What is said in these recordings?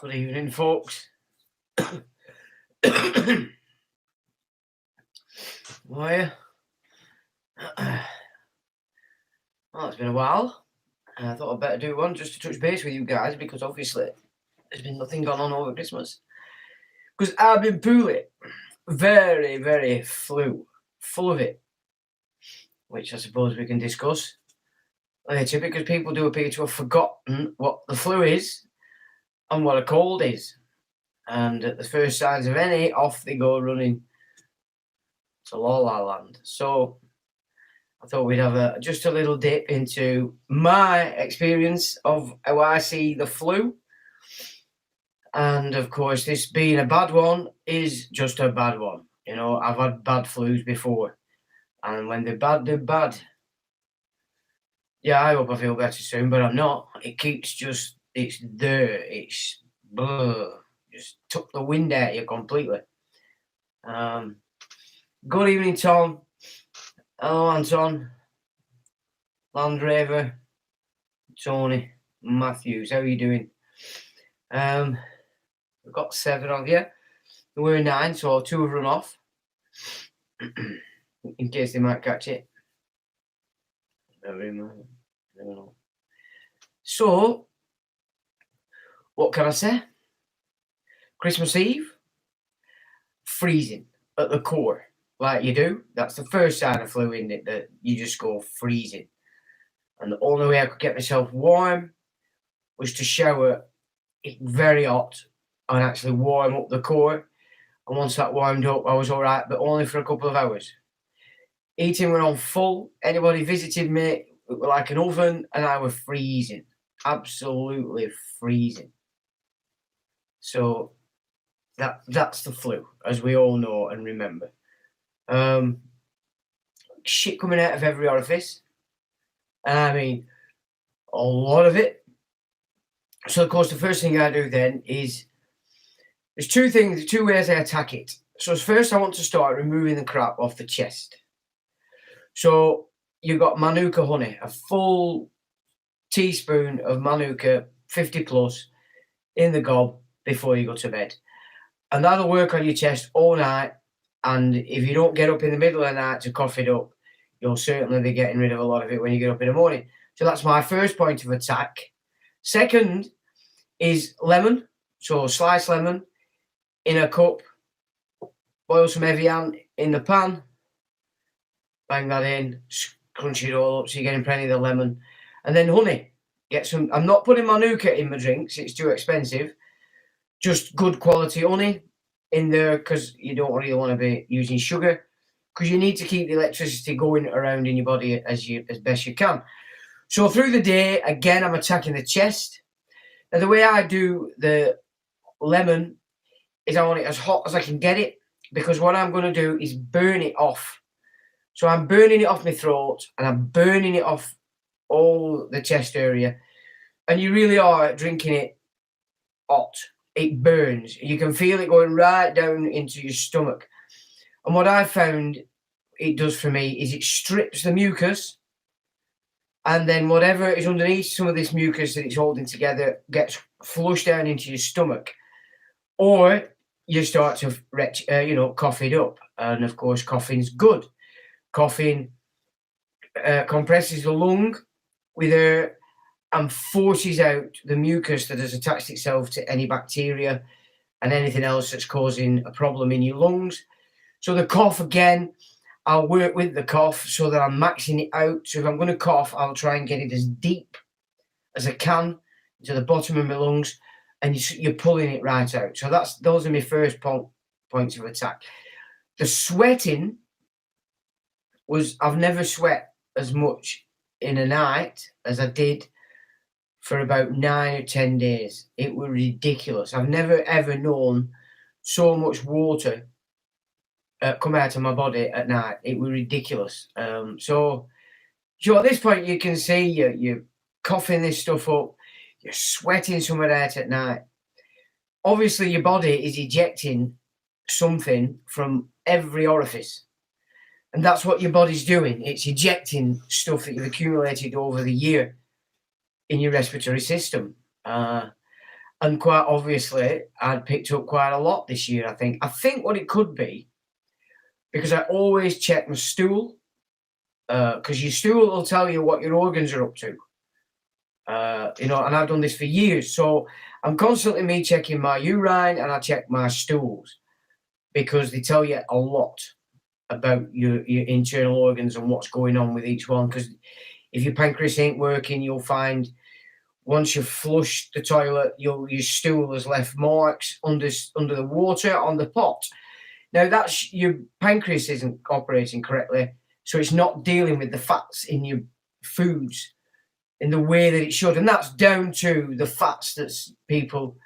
Good evening, folks. How are you? Well, it's been a while. I thought I'd better do one just to touch base with you guys because obviously there's been nothing going on over Christmas. Because I've been poorly. Very, very full of it. Which I suppose we can discuss later because people do appear to have forgotten what the flu is and what a cold is. And at the first signs of any, off they go running to La La Land. So I thought we'd have just a little dip into my experience of how I see the flu. And of course, this being a bad one is just a bad one. You know, I've had bad flus before. And when they're bad, they're bad. Yeah, I hope I feel better soon, but I'm not. It keeps it's there. It's just took the wind out of you completely. Good evening, Tom. Hello, Anton. Landraver. Tony. Matthews. How are you doing? We've got 7 of you. We're 9, so 2 have run off. In case they might catch it. Never know. So, what can I say? Christmas Eve, freezing at the core, like you do. That's the first sign of flu, isn't it? That you just go freezing. And the only way I could get myself warm was to shower very hot and actually warm up the core. And once that warmed up, I was all right, but only for a couple of hours. Eating went on full. Anybody visited me, it was like an oven, and I was freezing. Absolutely freezing. So that's the flu, as we all know and remember. Shit coming out of every orifice. I mean, a lot of it. So, of course, the first thing I do then is there's 2 ways I attack it. So, first, I want to start removing the crap off the chest. So, you've got Manuka honey, a full teaspoon of Manuka, 50 plus, in the gob before you go to bed. And that'll work on your chest all night. And if you don't get up in the middle of the night to cough it up, you'll certainly be getting rid of a lot of it when you get up in the morning. So that's my first point of attack. Second is lemon. So sliced lemon in a cup. Boil some Evian in the pan. Bang that in. Crunch it all up so you're getting plenty of the lemon. And then honey. Get some. I'm not putting Manuka in my drinks. It's too expensive. Just good quality honey in there because you don't really want to be using sugar because you need to keep the electricity going around in your body as best you can. So through the day, again, I'm attacking the chest. Now, the way I do the lemon is I want it as hot as I can get it because what I'm going to do is burn it off. So I'm burning it off my throat and I'm burning it off all the chest area. And you really are drinking it hot. It burns. You can feel it going right down into your stomach. And what I found it does for me is it strips the mucus, and then whatever is underneath some of this mucus that it's holding together gets flushed down into your stomach, or you start to cough it up. And of course, coughing's good. Coughing compresses the lung with air and forces out the mucus that has attached itself to any bacteria and anything else that's causing a problem in your lungs. So the cough, again, I'll work with the cough so that I'm maxing it out. So if I'm going to cough, I'll try and get it as deep as I can to the bottom of my lungs, and you're pulling it right out. So those are my first points of attack. The sweating I've never sweat as much in a night as I did for about 9 or 10 days. It was ridiculous. I've never ever known so much water come out of my body at night. It was ridiculous. So at this point you can see you're coughing this stuff up, you're sweating some of that at night. Obviously your body is ejecting something from every orifice, and that's what your body's doing. It's ejecting stuff that you've accumulated over the year in your respiratory system. And quite obviously, I'd picked up quite a lot this year, I think. I think what it could be, because I always check my stool, because your stool will tell you what your organs are up to. You know, and I've done this for years. So I'm constantly me checking my urine and I check my stools because they tell you a lot about your internal organs and what's going on with each one. Because if your pancreas ain't working, you'll find once you've flushed the toilet, your stool has left marks under the water on the pot. Now that's your pancreas isn't operating correctly, so it's not dealing with the fats in your foods in the way that it should, and that's down to the fats that people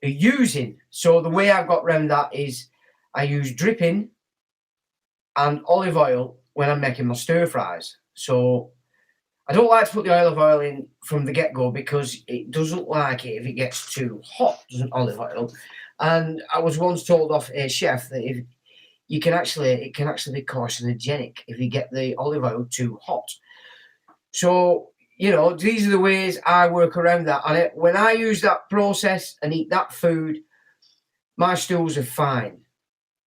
are using. So the way I've got around that is I use dripping and olive oil when I'm making my stir fries. So I don't like to put the olive oil in from the get-go because it doesn't like it if it gets too hot, doesn't olive oil. And I was once told off a chef that if it can actually be carcinogenic if you get the olive oil too hot. So, you know, these are the ways I work around that. And when I use that process and eat that food, my stools are fine.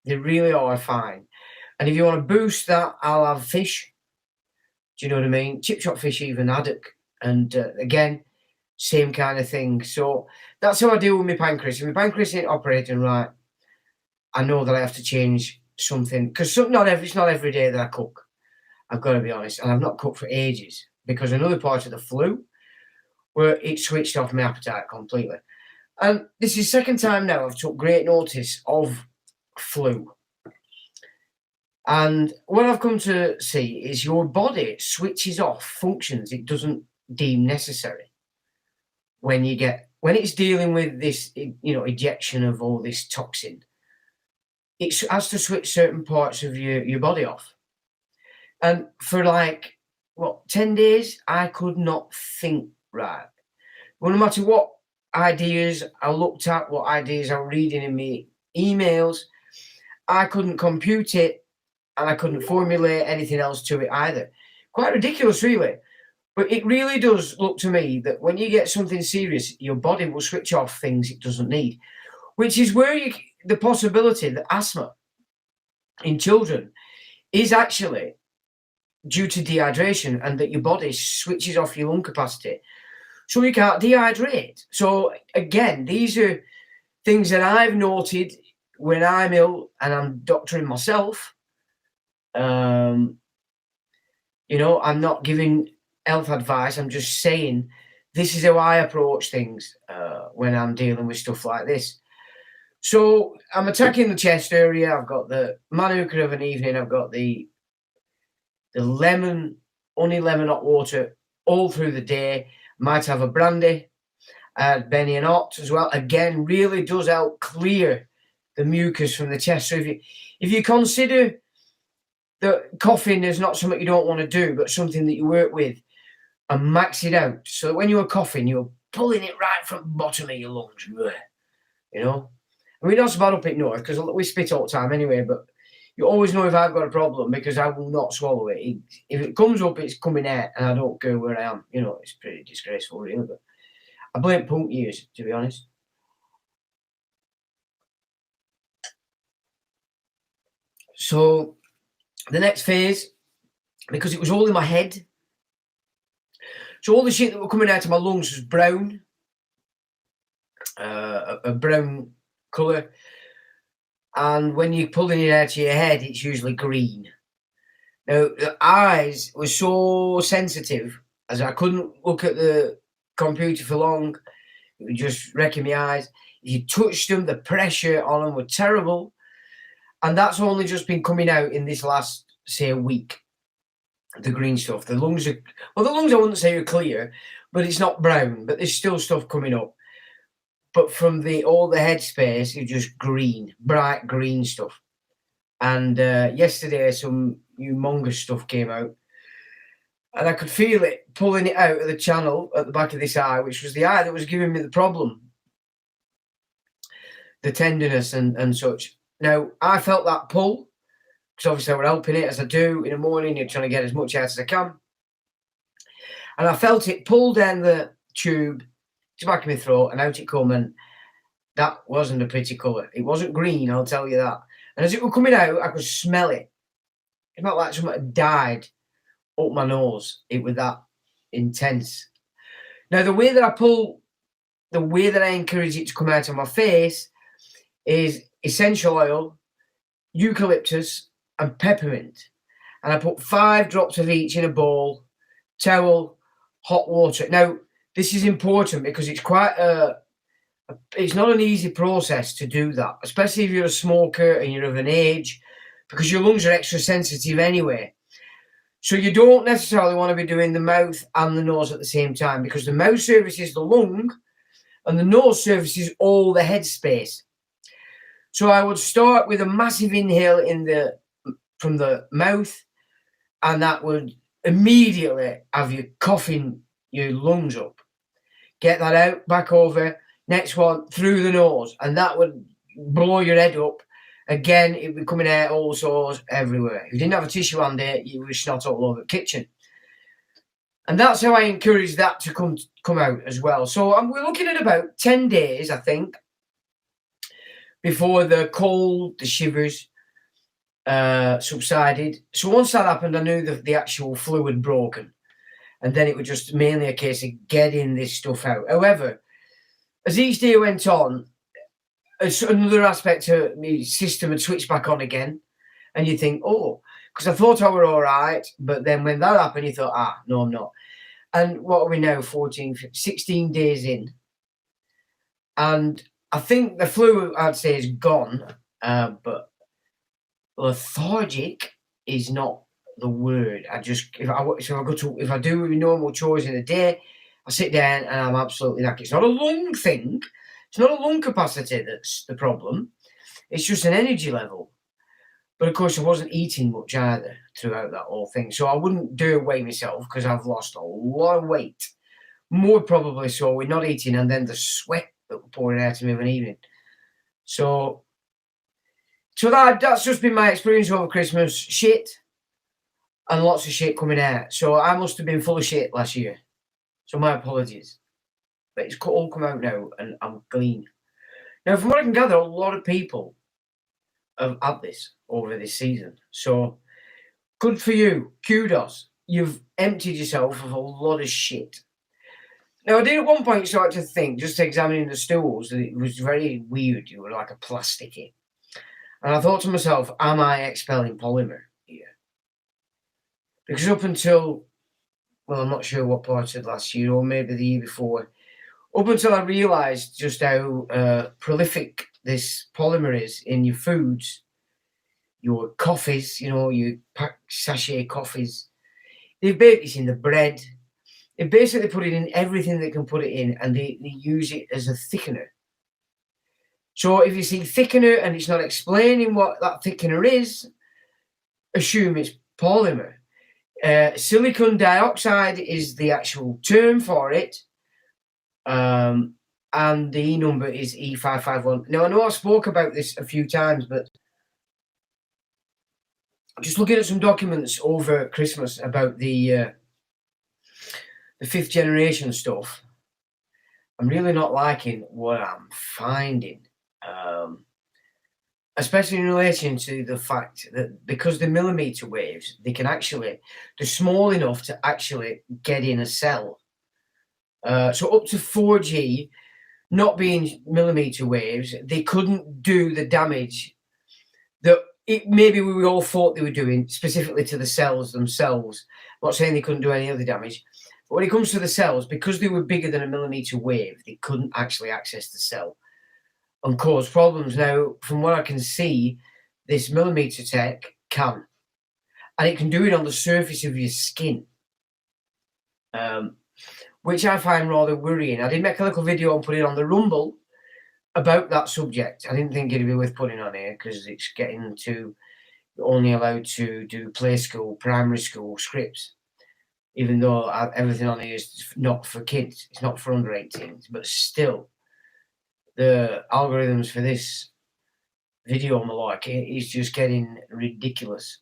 They really are fine. And if you want to boost that, I'll have fish. Do you know what I mean? Chip shop fish, even haddock. And again, same kind of thing. So that's how I deal with my pancreas. If my pancreas ain't operating right, I know that I have to change something. Because it's not every day that I cook. I've got to be honest. And I've not cooked for ages. Because another part of the flu, where it switched off my appetite completely. And this is the second time now I've took great notice of flu. And what I've come to see is your body switches off functions it doesn't deem necessary when it's dealing with this, you know, ejection of all this toxin. It has to switch certain parts of your body off. And for 10 days, I could not think right. Well, no matter what ideas I looked at, what ideas I was reading in my emails, I couldn't compute it and I couldn't formulate anything else to it either. Quite ridiculous, really. But it really does look to me that when you get something serious, your body will switch off things it doesn't need, which is where the possibility that asthma in children is actually due to dehydration and that your body switches off your lung capacity so you can't dehydrate. So again, these are things that I've noted when I'm ill and I'm doctoring myself. You know, I'm not giving health advice. I'm just saying this is how I approach things when I'm dealing with stuff like this. So I'm attacking the chest area. I've got the Manuka of an evening. I've got the lemon, honey lemon hot water all through the day. Might have a brandy. Benny and Hot as well. Again, really does help clear the mucus from the chest. So if you consider that coughing is not something you don't want to do, but something that you work with, and max it out. So that when you're coughing, you're pulling it right from the bottom of your lungs. You know? I mean, not so bad up at north, because we spit all the time anyway, but you always know if I've got a problem, because I will not swallow it. If it comes up, it's coming out, and I don't go where I am. You know, it's pretty disgraceful, really. But I blame punk years, to be honest. So the next phase, because it was all in my head, so all the shit that were coming out of my lungs was brown, a brown colour. And when you're pulling it out of your head, it's usually green. Now, the eyes were so sensitive as I couldn't look at the computer for long. It was just wrecking my eyes. If you touched them, the pressure on them were terrible. And that's only just been coming out in this last, say, a week. The green stuff. The lungs I wouldn't say are clear, but it's not brown. But there's still stuff coming up. But from all the headspace, it's just green, bright green stuff. And yesterday, some humongous stuff came out. And I could feel it pulling it out of the channel at the back of this eye, which was the eye that was giving me the problem. The tenderness and such. Now, I felt that pull, because obviously we're helping it, as I do in the morning. You're trying to get as much out as I can. And I felt it pull down the tube, to the back of my throat, and out it come, and that wasn't a pretty colour. It wasn't green, I'll tell you that. And as it was coming out, I could smell it. It felt like something had died up my nose. It was that intense. Now, the way that I encourage it to come out of my face is essential oil, eucalyptus, and peppermint. And I put 5 drops of each in a bowl, towel, hot water. Now, this is important because it's quite it's not an easy process to do that, especially if you're a smoker and you're of an age, because your lungs are extra sensitive anyway. So you don't necessarily want to be doing the mouth and the nose at the same time, because the mouth services the lung and the nose services all the head space. So I would start with a massive inhale from the mouth, and that would immediately have you coughing your lungs up. Get that out, back over. Next one, through the nose, and that would blow your head up. Again, it would be coming out all sores everywhere. If you didn't have a tissue handy, you would snot all over the kitchen. And that's how I encourage that to come out as well. So we're looking at about 10 days, I think, before the cold, the shivers subsided. So once that happened, I knew that the actual flu had broken. And then it was just mainly a case of getting this stuff out. However, as each day went on, another aspect of my system had switched back on again. And you think, oh, because I thought I were all right. But then when that happened, you thought, no, I'm not. And what are we now, 14, 15, 16 days in? And I think the flu, I'd say, is gone. But lethargic is not the word. If I do normal chores in a day, I sit down and I'm absolutely knackered. It's not a lung thing. It's not a lung capacity that's the problem. It's just an energy level. But of course, I wasn't eating much either throughout that whole thing. So I wouldn't do away myself because I've lost a lot of weight. More probably so with not eating and then the sweat that was pouring out of me of an evening. So that's just been my experience over Christmas. Shit and lots of shit coming out. So I must have been full of shit last year. So my apologies. But it's all come out now and I'm clean. Now, from what I can gather, a lot of people have had this over this season. So good for you. Kudos. You've emptied yourself of a lot of shit. Now, I did at one point start to think, just examining the stools, that it was very weird. You were like a plasticky. And I thought to myself, am I expelling polymer here? Because up until, well, I'm not sure what part of last year or maybe the year before, up until I realised just how prolific this polymer is in your foods, your coffees, your packed sachet coffees. They bake this in the bread. They basically put it in everything they can put it in, and they use it as a thickener. So if you see thickener and it's not explaining what that thickener is, assume it's polymer. Silicon dioxide is the actual term for it. And the E number is E551. Now, I know I spoke about this a few times, but just looking at some documents over Christmas about the 5th generation stuff, I'm really not liking what I'm finding, especially in relation to the fact that because the millimeter waves, they're small enough to actually get in a cell. So up to 4G, not being millimeter waves, they couldn't do the damage that maybe we all thought they were doing, specifically to the cells themselves. I'm not saying they couldn't do any other damage, but when it comes to the cells, because they were bigger than a millimeter wave, they couldn't actually access the cell and cause problems. Now, from what I can see, this millimeter tech can, and it can do it on the surface of your skin. Which I find rather worrying. I did make a little video and put it on the Rumble about that subject. I didn't think it'd be worth putting on here because it's getting to only allowed to do play school, primary school scripts, even though everything on here is not for kids. It's not for under 18s, but still, the algorithms for this video on the like is just getting ridiculous.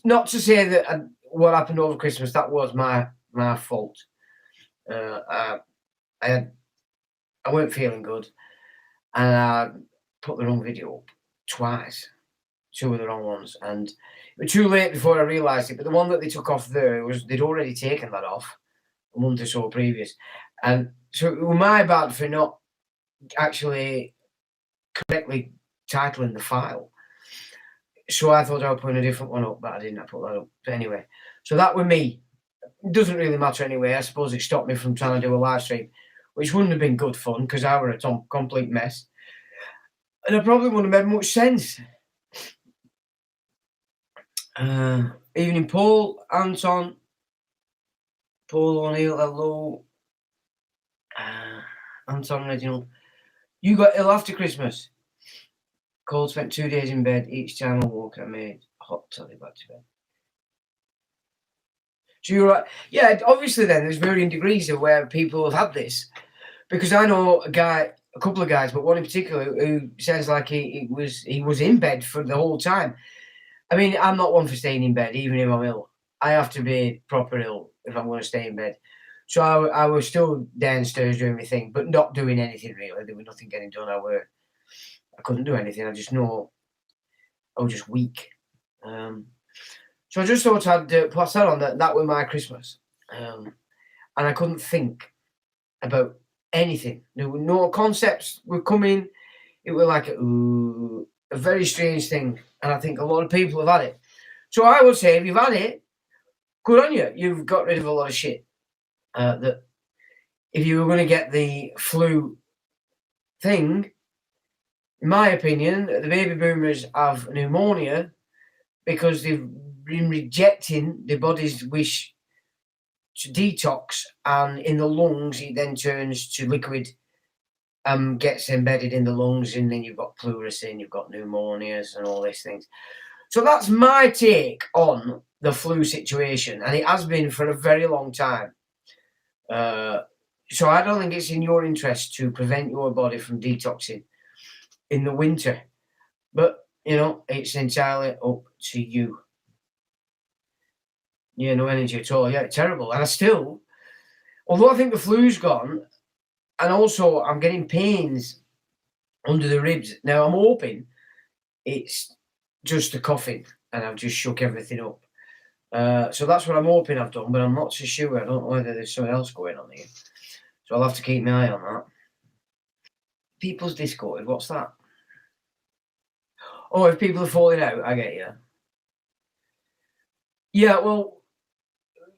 Not to say that what happened over Christmas, that was my fault. I had I weren't feeling good, and I put the wrong video up twice, 2 of the wrong ones, and it was too late before I realised it. But the one that they took off there they'd already taken that off a month or so previous, and so it was my bad for not actually correctly titling the file. So I thought I was putting a different one up, but I didn't. I put that up. But anyway, so that was me. It doesn't really matter anyway. I suppose it stopped me from trying to do a live stream, which wouldn't have been good fun because I were a complete mess. And I probably wouldn't have made much sense. Evening, Paul, Anton, Paul O'Neill, hello. Anton Reginald. You got ill after Christmas. Cole spent 2 days in bed. Each time I woke, I made hot toddy back to bed. So you're right. Yeah, obviously then there's varying degrees of where people have had this. Because I know a couple of guys, but one in particular who sounds like he was in bed for the whole time. I mean, I'm not one for staying in bed, even if I'm ill. I have to be proper ill if I'm going to stay in bed. So I was still downstairs doing my thing, but not doing anything really. There was nothing getting done. I couldn't do anything. I just know I was just weak. So I just thought I'd pass that on. That was my Christmas, and I couldn't think about anything. There were no concepts were coming. It was like a very strange thing, and I think a lot of people have had it. So I would say if you've had it, good on you. You've got rid of a lot of shit. That if you were going to get the flu thing, in my opinion, the baby boomers have pneumonia because they've been rejecting the body's wish to detox, and in the lungs it then turns to liquid, gets embedded in the lungs, and then you've got pleurisy, you've got pneumonias and all these things. So that's my take on the flu situation, and it has been for a very long time. So I don't think it's in your interest to prevent your body from detoxing in the winter, but it's entirely up to you. Yeah, no energy at all. Yeah, terrible. And although I think the flu's gone, and also I'm getting pains under the ribs. Now I'm hoping it's just the coughing and I've just shook everything up. So that's what I'm hoping I've done, but I'm not so sure. I don't know whether there's something else going on here. So I'll have to keep my eye on that. People's Discord, what's that? Oh, if people are falling out, I get you. Yeah, well,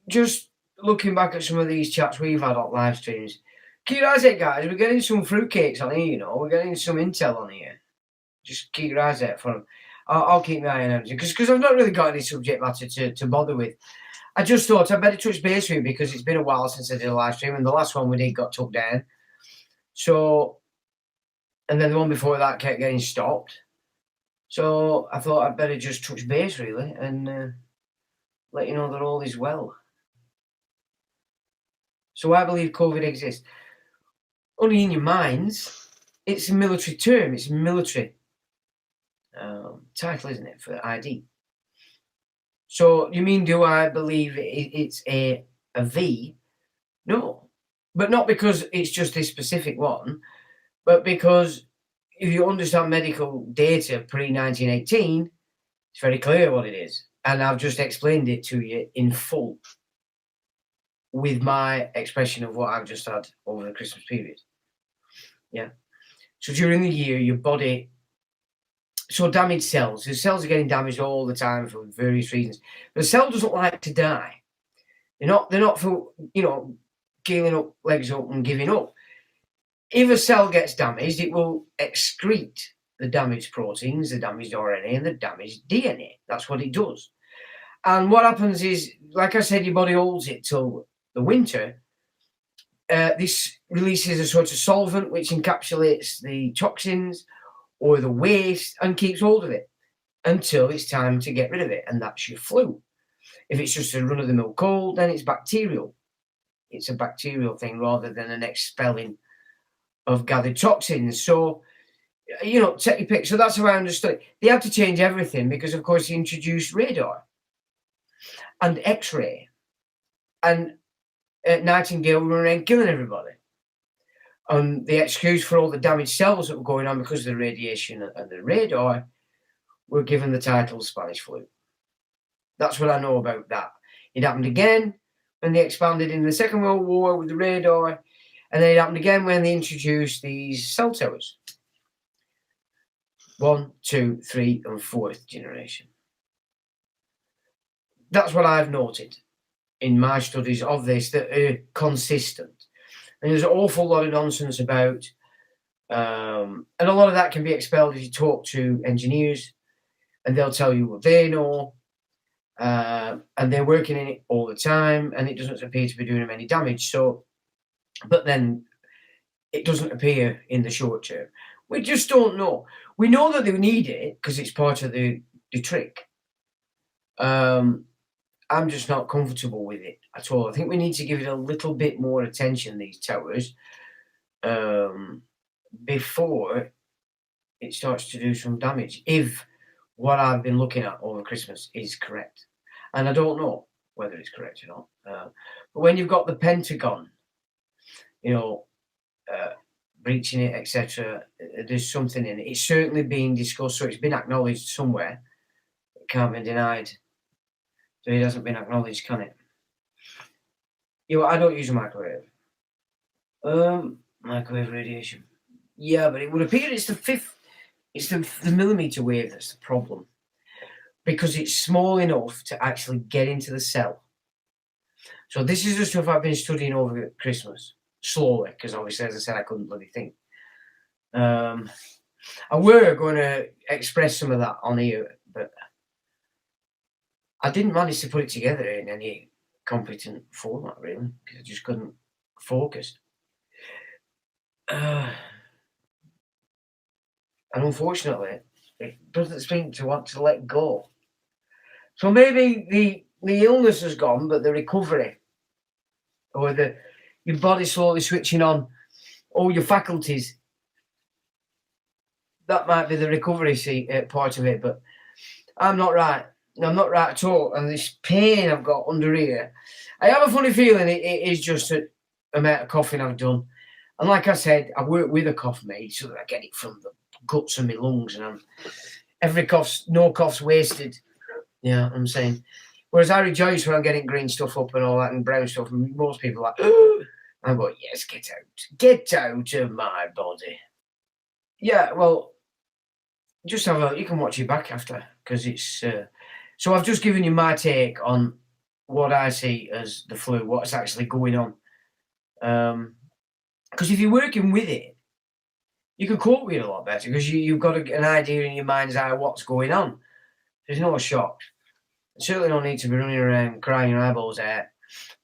just looking back at some of these chats we've had on live streams, keep your eyes out, guys. We're getting some fruitcakes on here, We're getting some intel on here. Just keep your eyes out for them. I'll keep my eye on everything because I've not really got any subject matter to bother with. I just thought I'd better touch base with you because it's been a while since I did a live stream, and the last one we did got took down. So, and then the one before that kept getting stopped. So I thought I'd better just touch base really and let you know that all is well. So I believe COVID exists. Only in your minds. It's a military term. It's a military title, isn't it, for ID? So you mean, do I believe it's a V? No. But not because it's just this specific one, but because if you understand medical data pre-1918, it's very clear what it is. And I've just explained it to you in full with my expression of what I've just had over the Christmas period. Yeah. So during the year, your body, so damaged cells, the cells are getting damaged all the time for various reasons. But the cell doesn't like to die. They're not for, gearing up, legs up and giving up. If a cell gets damaged, it will excrete the damaged proteins, the damaged RNA, and the damaged DNA. That's what it does. And what happens is, like I said, your body holds it till the winter. This releases a sort of solvent which encapsulates the toxins or the waste and keeps hold of it until it's time to get rid of it. And that's your flu. If it's just a run-of-the-mill cold, then it's bacterial. It's a bacterial thing rather than an expelling of gathered toxins. So, take your pick. So that's how I understood it. They had to change everything because, of course, they introduced radar and X-ray. And Nightingale were around killing everybody. And the excuse for all the damaged cells that were going on because of the radiation and the radar were given the title Spanish flu. That's what I know about that. It happened again when they expanded in the Second World War with the radar, and then it happened again when they introduced these cell towers. 1, 2, 3, and 4th generation. That's what I've noted in my studies of this that are consistent. And there's an awful lot of nonsense about, and a lot of that can be expelled if you talk to engineers, and they'll tell you what they know, and they're working in it all the time, and it doesn't appear to be doing them any damage. So, but then it doesn't appear in the short term. We just don't know. We know that they need it because it's part of the trick. I'm just not comfortable with it at all. I think we need to give it a little bit more attention, these towers, before it starts to do some damage, if what I've been looking at over Christmas is correct. And I don't know whether it's correct or not. But when you've got the Pentagon, breaching it, etc., there's something in it. It's certainly being discussed, so it's been acknowledged somewhere. It can't be denied. So it hasn't been acknowledged, can it? I don't use a microwave. Microwave radiation. Yeah, but it would appear it's the millimeter wave that's the problem. Because it's small enough to actually get into the cell. So this is the stuff I've been studying over Christmas. Slowly, because obviously, as I said, I couldn't bloody think. I were going to express some of that on here, but I didn't manage to put it together in any competent format, really, because I just couldn't focus. And unfortunately, it doesn't seem to want to let go. So maybe the illness has gone, but the recovery, or your body slowly switching on all your faculties, that might be the recovery part of it. But I'm not right. I'm not right at all. And this pain I've got under here, I have a funny feeling it is just a amount of coughing I've done. And like I said, I work with a cough mate, so that I get it from the guts of my lungs, and no cough's wasted. Yeah, I'm saying. Whereas I rejoice when I'm getting green stuff up and all that and brown stuff, and most people are like, oh, I go, yes, get out of my body. Yeah, well, just you can watch it back after, because it's. So I've just given you my take on what I see as the flu, what's actually going on. Because if you're working with it, you can cope with it a lot better, because you've got an idea in your mind's eye what's going on. There's no shock. You certainly don't need to be running around crying your eyeballs out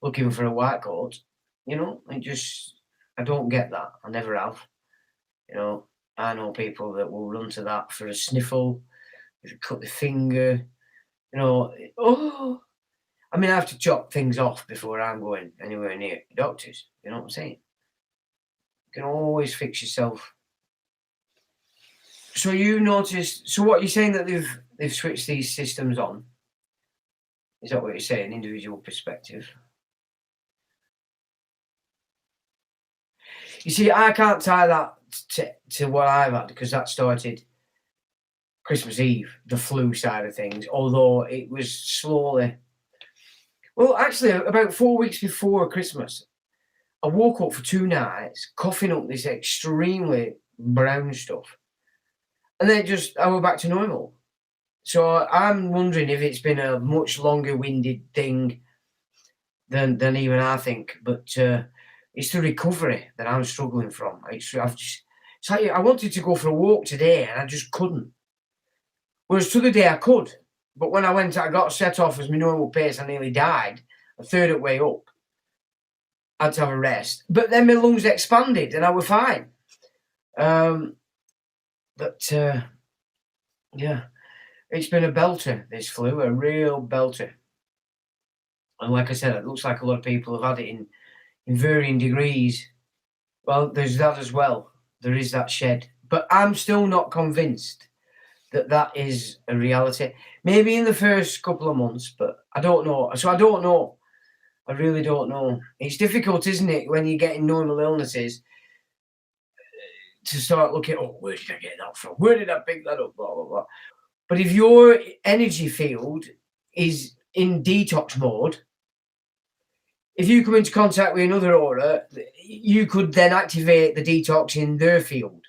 looking for a white coat. I don't get that. I never have. I know people that will run to that for a sniffle, if you cut the finger, I have to chop things off before I'm going anywhere near doctors. You know what I'm saying? You can always fix yourself. So you noticed, what you're saying, that they've switched these systems on? Is that what you're saying? Individual perspective. You see, I can't tie that to what I've had, because that started Christmas Eve, the flu side of things, although it was slowly. Well, actually, about 4 weeks before Christmas, I woke up for 2 nights coughing up this extremely brown stuff. And then I went back to normal. So I'm wondering if it's been a much longer winded thing than even I think. But it's the recovery that I'm struggling from. It's like I wanted to go for a walk today and I just couldn't. Whereas the other day I could. But when I got set off as my normal pace, I nearly died. A third of the way up. I had to have a rest. But then my lungs expanded and I was fine. Yeah, it's been a belter, this flu, a real belter. And like I said, it looks like a lot of people have had it in varying degrees. Well, there's that as well. There is that shed. But I'm still not convinced that is a reality. Maybe in the first couple of months, but I don't know. So I don't know. I really don't know. It's difficult, isn't it, when you're getting normal illnesses to start looking, oh, where did I get that from? Where did I pick that up? Blah, blah, blah. But if your energy field is in detox mode, if you come into contact with another aura, you could then activate the detox in their field.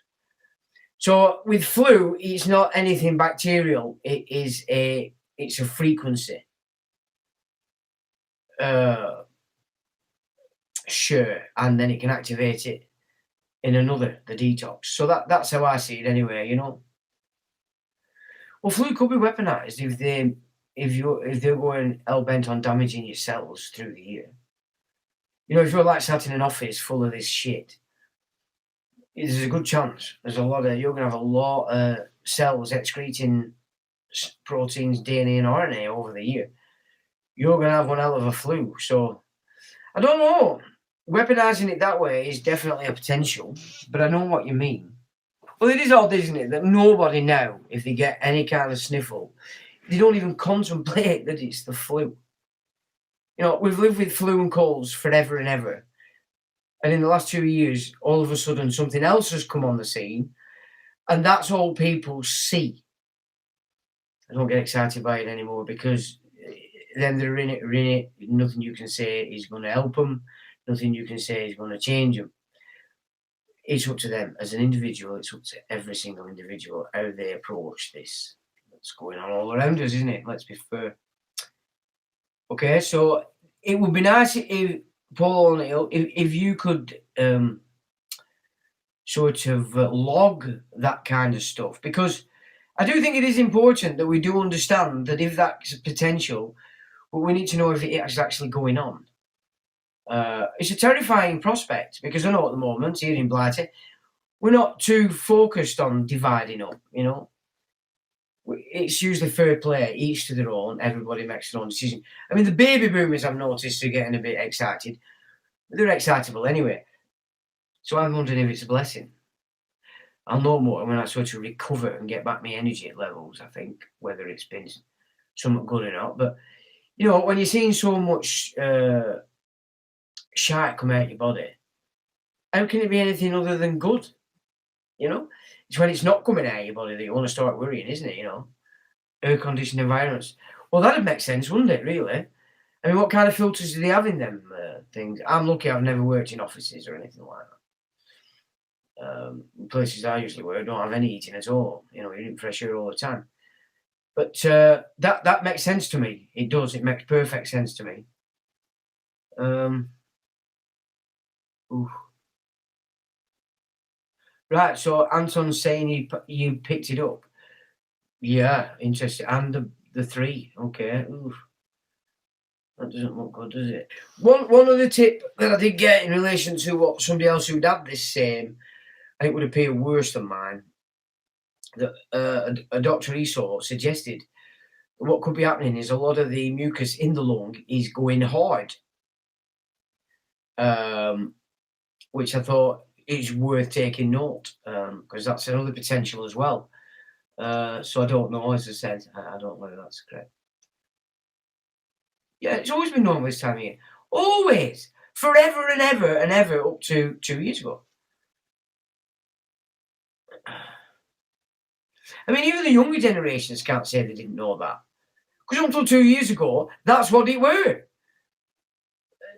So with flu, it's not anything bacterial. It's a frequency. Sure, and then it can activate it in another, the detox. So that's how I see it anyway, you know. Well, flu could be weaponized if they're going hell bent on damaging your cells through the year. You know, if you're like sat in an office full of this shit, there's a good chance you're gonna have a lot of cells excreting proteins, DNA, and RNA over the year. You're gonna have one hell of a flu. So I don't know. Weaponizing it that way is definitely a potential, but I know what you mean. Well, it is odd, isn't it, that nobody now, if they get any kind of sniffle, they don't even contemplate that it's the flu. You know, we've lived with flu and colds forever and ever. And in the last 2 years, all of a sudden, something else has come on the scene, and that's all people see. I don't get excited by it anymore because then they're in it. Nothing you can say is going to help them. Nothing you can say is going to change them. It's up to them as an individual. It's up to every single individual how they approach this. That's going on all around us, isn't it? Let's be fair. Okay, so it would be nice if Paul O'Neill, if you could sort of log that kind of stuff, because I do think it is important that we do understand that if that's a potential, but we need to know if it is actually going on. It's a terrifying prospect because I know at the moment here in Blighty, we're not too focused on dividing up, you know. It's usually fair play, each to their own, everybody makes their own decision. I mean, the baby boomers I've noticed are getting a bit excited. They're excitable anyway. So I'm wondering if it's a blessing. I'll know more when I sort of recover and get back my energy levels, I think, whether it's been somewhat good or not. But, you know, when you're seeing so much shite come out your body, how can it be anything other than good? You know? It's when it's not coming out of your body that you want to start worrying, isn't it, you know? Air-conditioned environments. Well, that'd make sense, wouldn't it, really? I mean, what kind of filters do they have in them things? I'm lucky I've never worked in offices or anything like that. Places I usually work don't have any heating at all. You know, you're in fresh air all the time. But that makes sense to me. It does. It makes perfect sense to me. Right, so Anton's saying you picked it up. Yeah, interesting. And the 3, okay. Oof. That doesn't look good, does it? One other tip that I did get in relation to what somebody else who'd had this same, and it would appear worse than mine, that a doctor he saw suggested what could be happening is a lot of the mucus in the lung is going hard, which I thought is worth taking note, because that's another potential as well. So I don't know, as I said, I don't know whether that's correct. Yeah, it's always been normal this time of year. Always. Forever and ever and ever up to 2 years ago. I mean, even the younger generations can't say they didn't know that. Because until 2 years ago, that's what it were.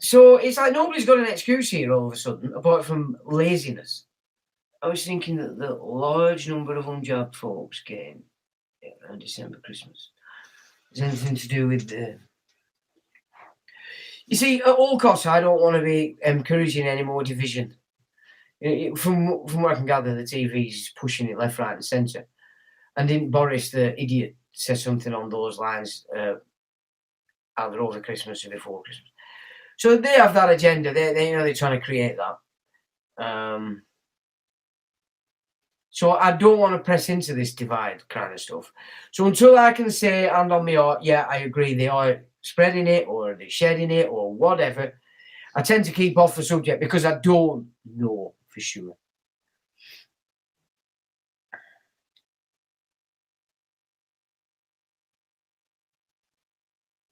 So it's like nobody's got an excuse here all of a sudden, apart from laziness. I was thinking that the large number of unjabbed folks came around December, Christmas. Is anything to do with the... You see, at all costs, I don't want to be encouraging any more division. From what I can gather, the TV's pushing it left, right and centre. And didn't Boris, the idiot, say something on those lines either over Christmas or before Christmas? So they have that agenda. They're trying to create that. So I don't want to press into this divide kind of stuff. So until I can say, hand on my heart, yeah, I agree, they are spreading it or they're shedding it or whatever, I tend to keep off the subject because I don't know for sure.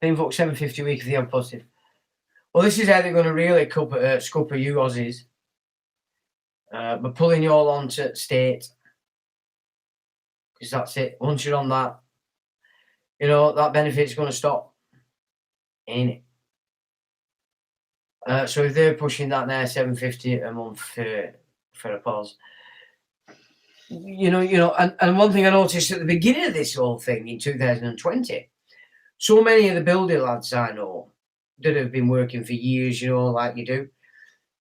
Invoke 750 a week if they are positive. Well, this is how they're going to really scupper you Aussies. We're pulling you all onto state. Because that's it. Once you're on that, that benefit's going to stop. Ain't it? So if they're pushing that now, $750 a month for a pause, and one thing I noticed at the beginning of this whole thing in 2020, so many of the builder lads I know that have been working for years, like you do,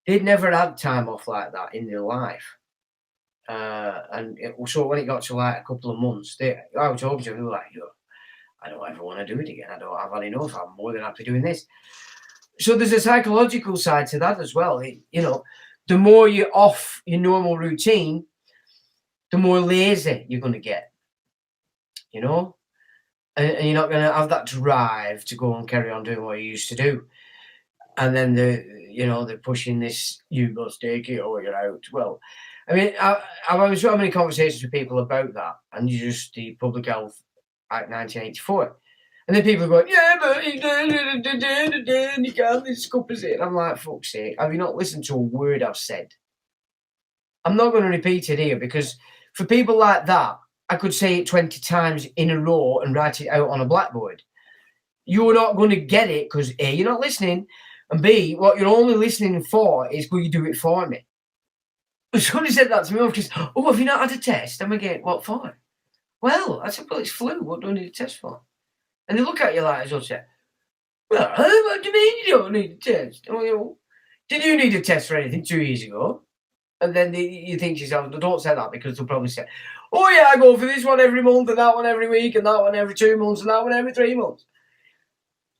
they'd never had time off like that in their life. So when it got to like a couple of months, I was talking to them, they were like, I don't ever want to do it again. I've had enough. I'm more than happy doing this. So there's a psychological side to that as well. The more you're off your normal routine, the more lazy you're going to get, and you're not going to have that drive to go and carry on doing what you used to do. And then they're pushing this, you must take it or you're out. Well, I mean, I've had so many conversations with people about that, and just the Public Health Act 1984. And then people go, yeah, but you can't, this covers it. And I'm like, fuck's sake, have you not listened to a word I've said? I'm not going to repeat it here, because for people like that, I could say it 20 times in a row and write it out on a blackboard. You're not going to get it because A, you're not listening, and B, what you're only listening for is, will you do it for me? Somebody said that to me, because, have you not had a test? I'm again, what for? Well, I said, well, it's flu. What do I need a test for? And they look at you like, as I say, well, what do you mean you don't need a test? Did you need a test for anything 2 years ago? And then you think to yourself, don't say that, because they'll probably say, oh yeah, I go for this one every month, and that one every week, and that one every 2 months, and that one every 3 months.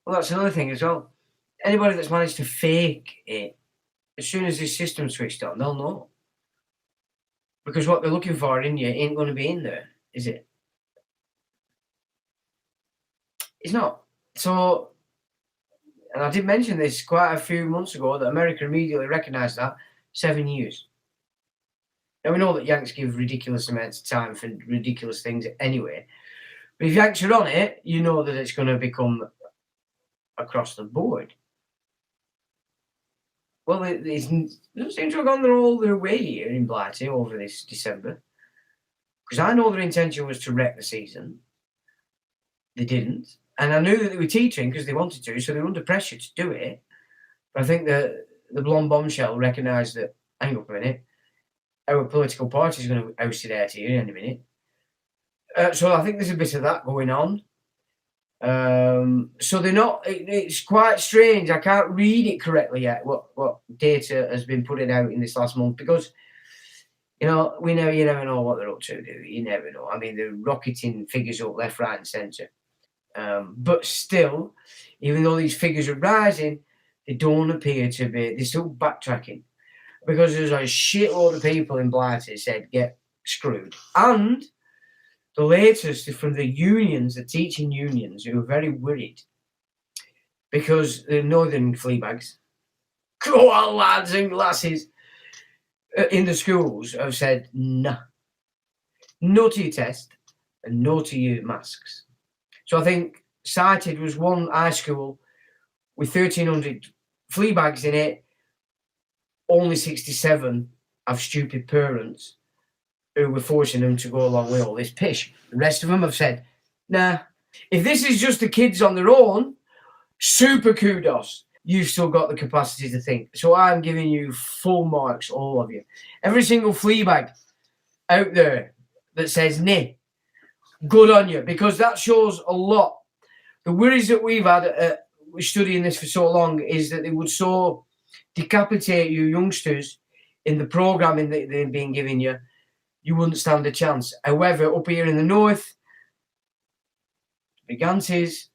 Well, that's another thing as well. Anybody that's managed to fake it, as soon as this system switched on, they'll know. Because what they're looking for in you ain't going to be in there, is it? It's not. So, and I did mention this quite a few months ago, that America immediately recognised that 7 years. Now, we know that Yanks give ridiculous amounts of time for ridiculous things anyway. But if Yanks are on it, you know that it's going to become across the board. Well, it doesn't seem to have gone all their way here in Blighty over this December. Because I know their intention was to wreck the season. They didn't. And I knew that they were teetering because they wanted to, so they were under pressure to do it. But I think that the blonde bombshell recognised that, hang up a minute, our political party is going to oust it out here in a minute. So I think there's a bit of that going on. So they're not, it's quite strange. I can't read it correctly yet, what data has been putting out in this last month, because, you never know what they're up to, do you? You never know. I mean, they're rocketing figures up left, right and centre. But still, even though these figures are rising, they don't appear to be, they're still backtracking. Because there's a shitload of people in Blighty said, get screwed. And the latest is from the unions, the teaching unions, who are very worried. Because the northern flea bags, go on lads and lasses, in the schools have said, nah. No to your test and no to your masks. So I think cited was one high school with 1,300 flea bags in it. Only 67 have stupid parents who were forcing them to go along with all this pish. The rest of them have said, nah. If this is just the kids on their own, super kudos. You've still got the capacity to think. So I'm giving you full marks, all of you. Every single flea bag out there that says nah, good on you, because that shows a lot. The worries that we've had studying this for so long is that they would so decapitate you youngsters in the programming that they've been giving you, you wouldn't stand a chance. However, up here in the north, the Ganses,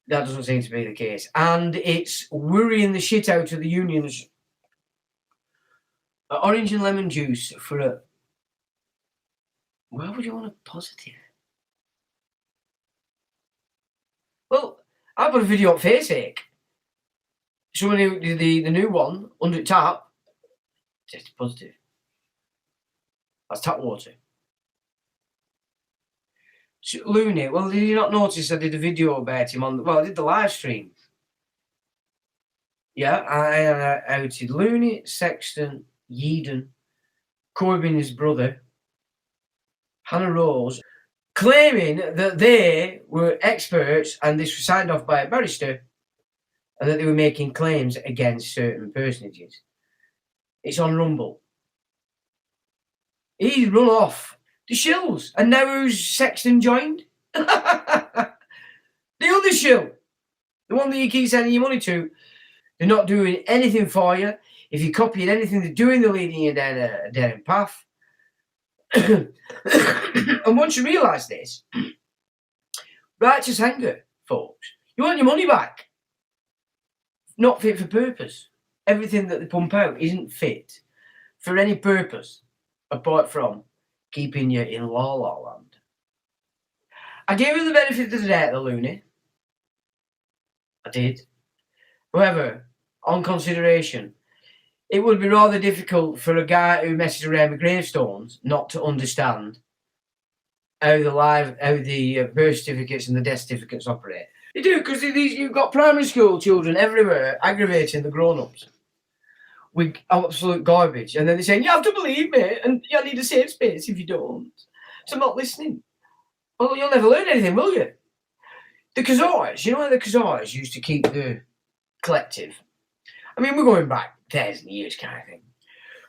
that doesn't seem to be the case. And it's worrying the shit out of the unions. Orange and lemon juice for a... Why would you want a positive? Well, I put a video on Facebook showing you the new one under tap. Just positive. That's tap water. So, Looney, well, did you not notice I did a video about him on... Well, I did the live stream. Yeah, I outed Looney, Sexton, Yeadon, Corbyn's brother, Hannah Rose, claiming that they were experts and this was signed off by a barrister and that they were making claims against certain personages. It's on Rumble. He's run off the shills. And now who's Sexton joined? The other shill. The one that you keep sending your money to. They're not doing anything for you. If you're copying anything they're doing, they're leading you down a dead path. And once you realise this, righteous anger, folks, you want your money back. Not fit for purpose. Everything that they pump out isn't fit for any purpose apart from keeping you in la la land. I gave her the benefit of the doubt, the loony. I did. However, on consideration, it would be rather difficult for a guy who messes around with gravestones not to understand how the birth certificates and the death certificates operate. They do, because you've got primary school children everywhere aggravating the grown-ups with absolute garbage, and then they're saying, you have to believe me, and you need a safe space if you don't. So I'm not listening. Well, you'll never learn anything, will you? The Khazars, you know how the Khazars used to keep the collective? I mean, we're going back 1,000 years kind of thing.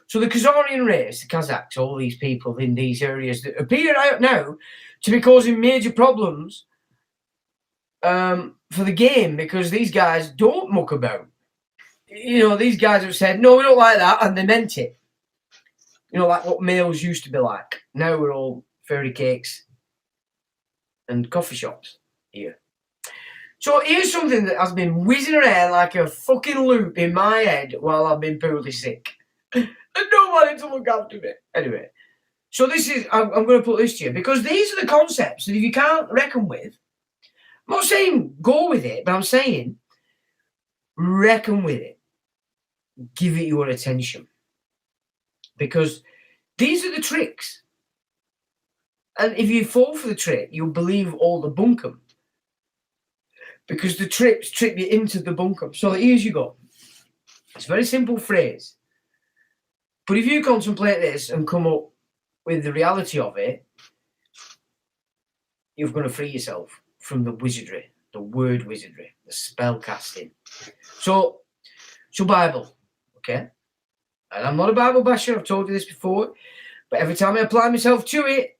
So the Khazarian race, the Kazakhs, all these people in these areas that appear out now to be causing major problems for the game, because these guys don't muck about. You know, these guys have said, no, we don't like that, and they meant it. You know, like what males used to be like. Now we're all fairy cakes and coffee shops here. So here's something that has been whizzing around like a fucking loop in my head while I've been poorly sick. And nobody to look after me. Anyway, so this is, I'm going to put this to you, because these are the concepts that if you can't reckon with, I'm not saying go with it, but I'm saying reckon with it. Give it your attention. Because these are the tricks. And if you fall for the trick, you'll believe all the bunkum. Because the tricks trip you into the bunkum. So here's you go. It's a very simple phrase. But if you contemplate this and come up with the reality of it, you're going to free yourself from the wizardry, the word wizardry, the spell casting. So Bible, okay? And I'm not a Bible basher, I've told you this before, but every time I apply myself to it,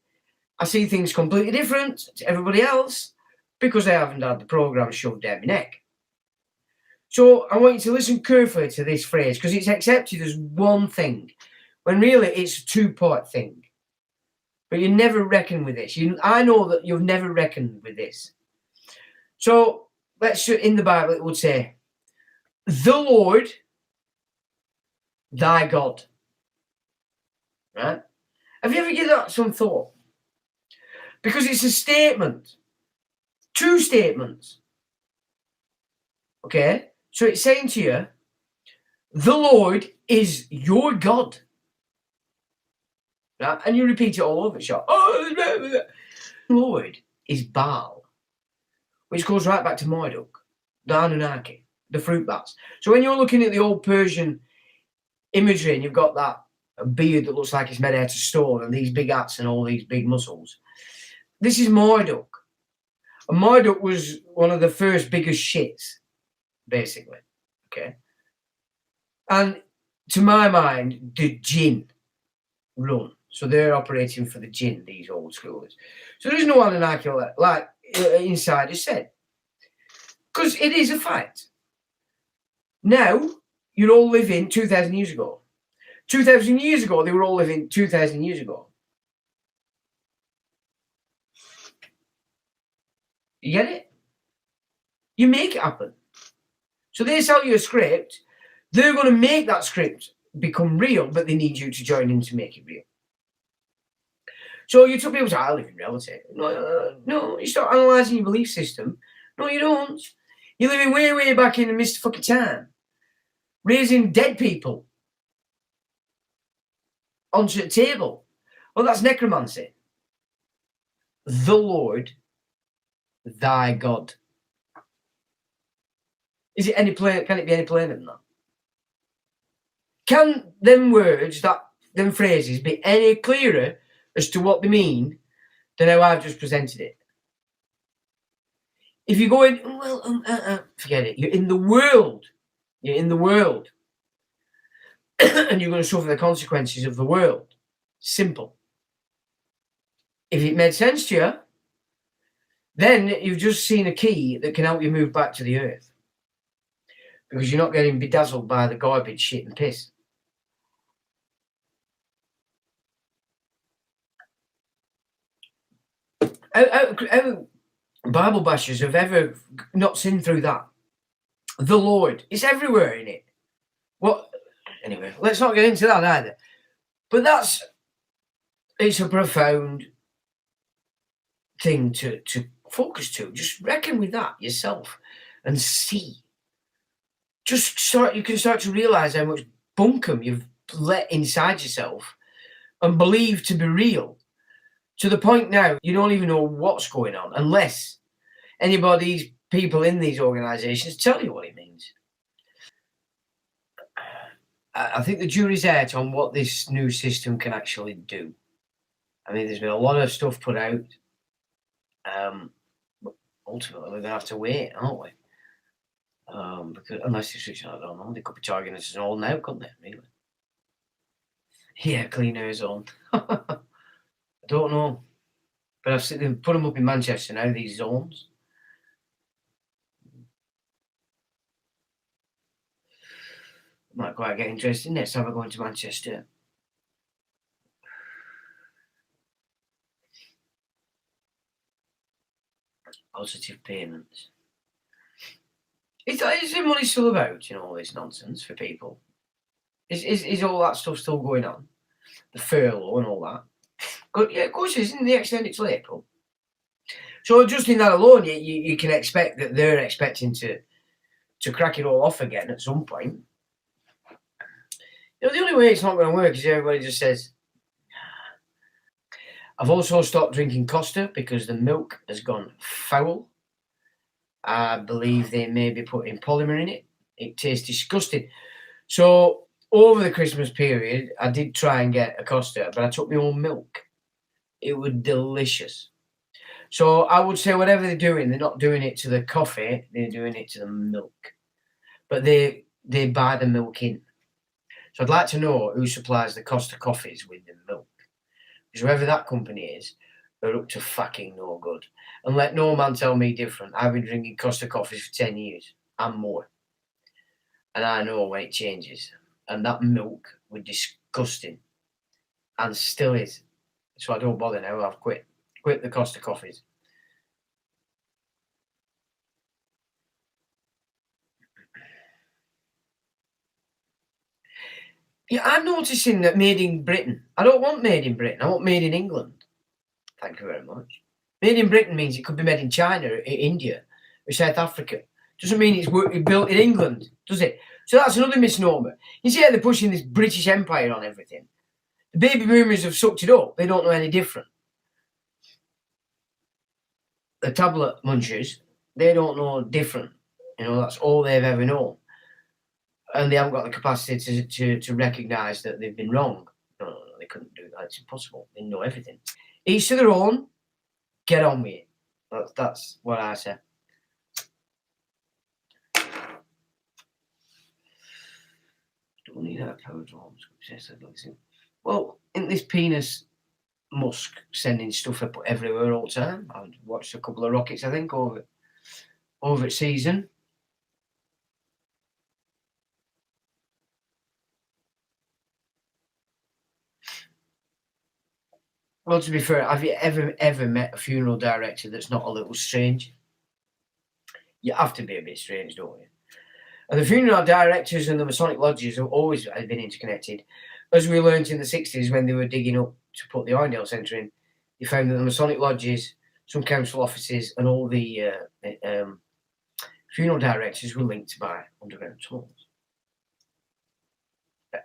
I see things completely different to everybody else because I haven't had the program shoved down my neck. So I want you to listen carefully to this phrase, because it's accepted as one thing, when really it's a two-part thing. But you never reckon with this. I know that you've never reckoned with this. So in the Bible it would say, the Lord, thy God. Right? Have you ever given that some thought? Because it's a statement. Two statements. Okay? So it's saying to you, the Lord is your God. Right? And you repeat it all over the shop. Oh, the Lord is Baal, which goes right back to Marduk, the Anunnaki, the fruit bats. So when you're looking at the old Persian imagery and you've got that beard that looks like it's made out of stone and these big hats and all these big muscles, this is Marduk. And Marduk was one of the first biggest shits, basically. Okay? And to my mind, the jinn run. So they're operating for the jinn, these old schoolers. So there's no Anunnaki like insiders said. Because it is a fact. Now, you're all living 2,000 years ago. 2,000 years ago, they were all living 2,000 years ago. You get it? You make it happen. So they sell you a script. They're going to make that script become real, but they need you to join in to make it real. So you took people to, I live in reality. No, you start analysing your belief system. No, you don't. You're living way, way back in the mist of fucking time. Raising dead people onto the table. Well, that's necromancy. The Lord, thy God. Is it any plain? Can it be any plainer than that? Can them words, them phrases, be any clearer as to what they mean than how I've just presented it? If you go in, well, forget it. You're in the world. You're in the world. And you're going to suffer the consequences of the world. Simple. If it made sense to you, then you've just seen a key that can help you move back to the earth. Because you're not getting bedazzled by the garbage, shit and piss. How Bible bashers have ever not seen through that? The Lord. It's everywhere in it. What? Anyway, let's not get into that either. But it's a profound thing to focus to. Just reckon with that yourself and see. You can start to realise how much bunkum you've let inside yourself and believe to be real, to the point now you don't even know what's going on unless anybody's people in these organisations tell you what it means. I think the jury's out on what this new system can actually do. I mean, there's been a lot of stuff put out. But ultimately, we're going to have to wait, aren't we? Because unless they're switching, I don't know. They could be targeting us all now, couldn't they? Really? Yeah, clean air zone. I don't know. But I've seen them put them up in Manchester now, these zones. Might quite get interesting next time I go into Manchester. Positive payments. Is the money still about, all this nonsense for people? Is all that stuff still going on? The furlough and all that? But yeah, of course it isn't. They extend it till April. So just in that alone, you can expect that they're expecting to crack it all off again at some point. The only way it's not going to work is everybody just says, I've also stopped drinking Costa because the milk has gone foul. I believe they may be putting polymer in it. It tastes disgusting. So over the Christmas period, I did try and get a Costa, but I took my own milk. It was delicious. So I would say whatever they're doing, they're not doing it to the coffee, they're doing it to the milk. But they buy the milk in. So I'd like to know who supplies the Costa coffees with the milk. Because whoever that company is, they're up to fucking no good. And let no man tell me different. I've been drinking Costa coffees for 10 years and more. And I know when it changes. And that milk was disgusting. And still is. So I don't bother now. I've quit the Costa coffees. Yeah, I'm noticing that made in Britain. I don't want made in Britain. I want made in England. Thank you very much. Made in Britain means it could be made in China, or India, or South Africa. Doesn't mean it's built in England, does it? So that's another misnomer. You see how they're pushing this British Empire on everything. The baby boomers have sucked it up. They don't know any different. The tablet munchers, they don't know different. That's all they've ever known. And they haven't got the capacity to recognise that they've been wrong. No, they couldn't do that. It's impossible. They know everything. Each to their own. Get on with it. That's what I say. Don't need that power drones. Well, in this penis Musk sending stuff up everywhere all the time. I watched a couple of rockets, I think, over at season. Well, to be fair, have you ever met a funeral director that's not a little strange? You have to be a bit strange, don't you? And the funeral directors and the Masonic lodges have always been interconnected. As we learnt in the 60s when they were digging up to put the Irondale Centre in, they found that the Masonic lodges, some council offices, and all the funeral directors were linked by underground tunnels.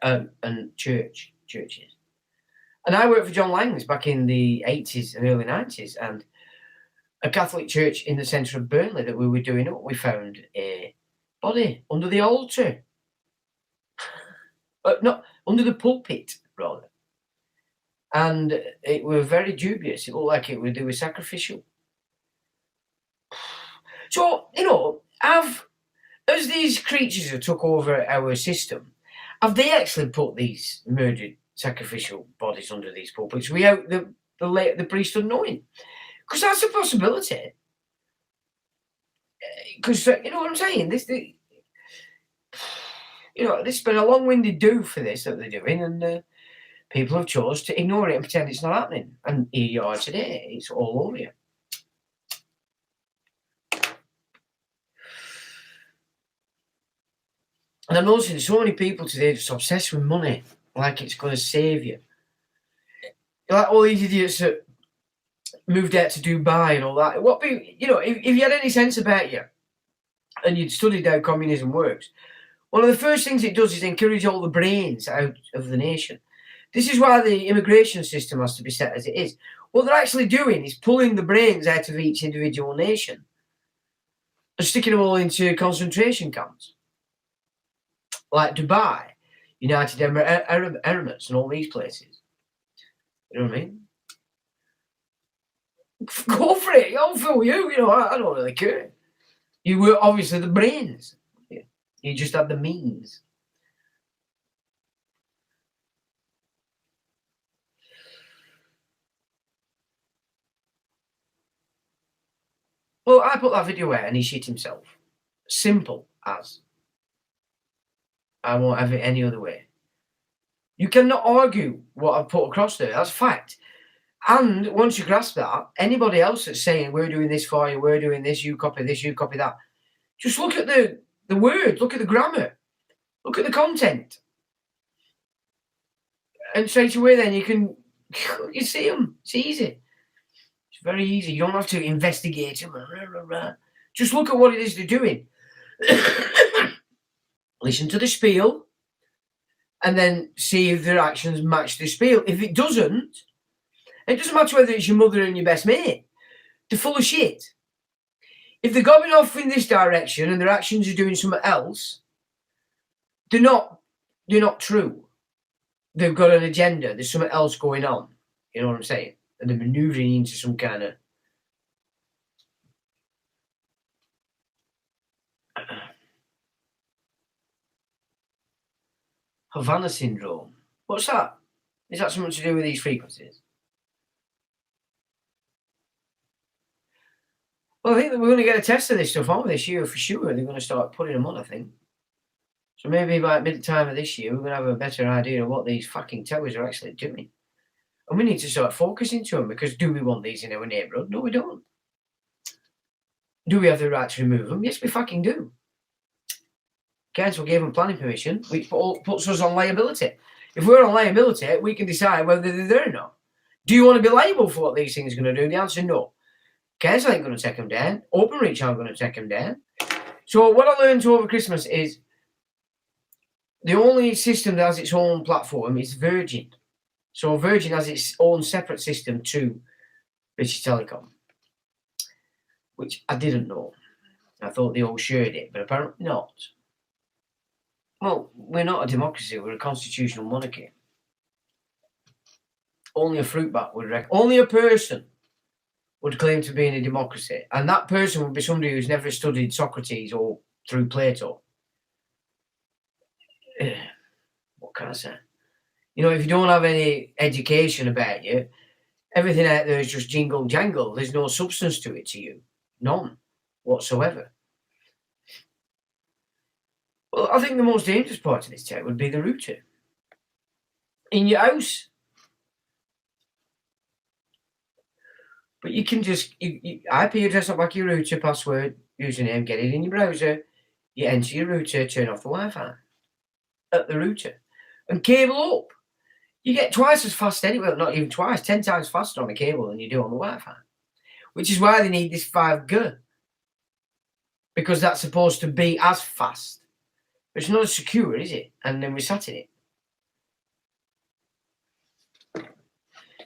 And churches. And I worked for John Lang's back in the 80s and early 90s, and a Catholic church in the centre of Burnley that we were doing up, we found a body under the altar. not under the pulpit, rather. And it were very dubious. It looked like they were sacrificial. So, as these creatures have took over our system, have they actually put these murdered sacrificial bodies under these pulpits without the priesthood knowing? Because that's a possibility. Because you know what I'm saying. There's been a long-winded do for this that they're doing, and people have chose to ignore it and pretend it's not happening. And here you are today; it's all over you. And I'm noticing so many people today just obsessed with money, like it's going to save you. Like all these idiots that moved out to Dubai and all that. If you had any sense about you and you'd studied how communism works, one of the first things it does is encourage all the brains out of the nation. This is why the immigration system has to be set as it is. What they're actually doing is pulling the brains out of each individual nation and sticking them all into concentration camps. Like Dubai, United Arab Emirates, and all these places. You know what I mean? Go for it. I'll fool you. I don't really care. You were obviously the brains. You just had the means. Well, I put that video out and he shit himself. Simple as. I won't have it any other way. You cannot argue what I've put across there. That's fact. And once you grasp that, anybody else that's saying, we're doing this for you, we're doing this, you copy this, you copy that, just look at the words, look at the grammar, look at the content. And straight away then you see them. It's easy. It's very easy. You don't have to investigate them. Just look at what it is they're doing. Listen to the spiel and then see if their actions match the spiel. If it doesn't matter whether it's your mother and your best mate. They're full of shit. If they're going off in this direction and their actions are doing something else, they're not true. They've got an agenda. There's something else going on. You know what I'm saying? And they're maneuvering into some kind of Havana syndrome. What's that? Is that something to do with these frequencies? Well, I think that we're going to get a test of this stuff on this year for sure. They're going to start putting them on, I think. So maybe by mid-time of this year, we're going to have a better idea of what these fucking towers are actually doing. And we need to start focusing to them, because do we want these in our neighbourhood? No, we don't. Do we have the right to remove them? Yes, we fucking do. Council gave them planning permission, which puts us on liability. If we're on liability, we can decide whether they're there or not. Do you want to be liable for what these things are going to do? The answer, no. Council ain't going to take them down. Openreach aren't going to take them down. So what I learned over Christmas is the only system that has its own platform is Virgin. So Virgin has its own separate system to British Telecom, which I didn't know. I thought they all shared it, but apparently not. Well, we're not a democracy, we're a constitutional monarchy. Only a fruit bat only a person would claim to be in a democracy, and that person would be somebody who's never studied Socrates or through Plato. What can I say? If you don't have any education about you, everything out there is just jingle jangle. There's no substance to it to you. None whatsoever. Well, I think the most dangerous part of this tech would be the router. In your house. But you can just IP address up like your router, password, username, get it in your browser, you enter your router, turn off the Wi-Fi at the router, and cable up. You get twice as fast anyway, not even twice, 10 times faster on a cable than you do on the Wi-Fi. Which is why they need this 5G. Because that's supposed to be as fast. But it's not as secure, is it? And then we're sat in it.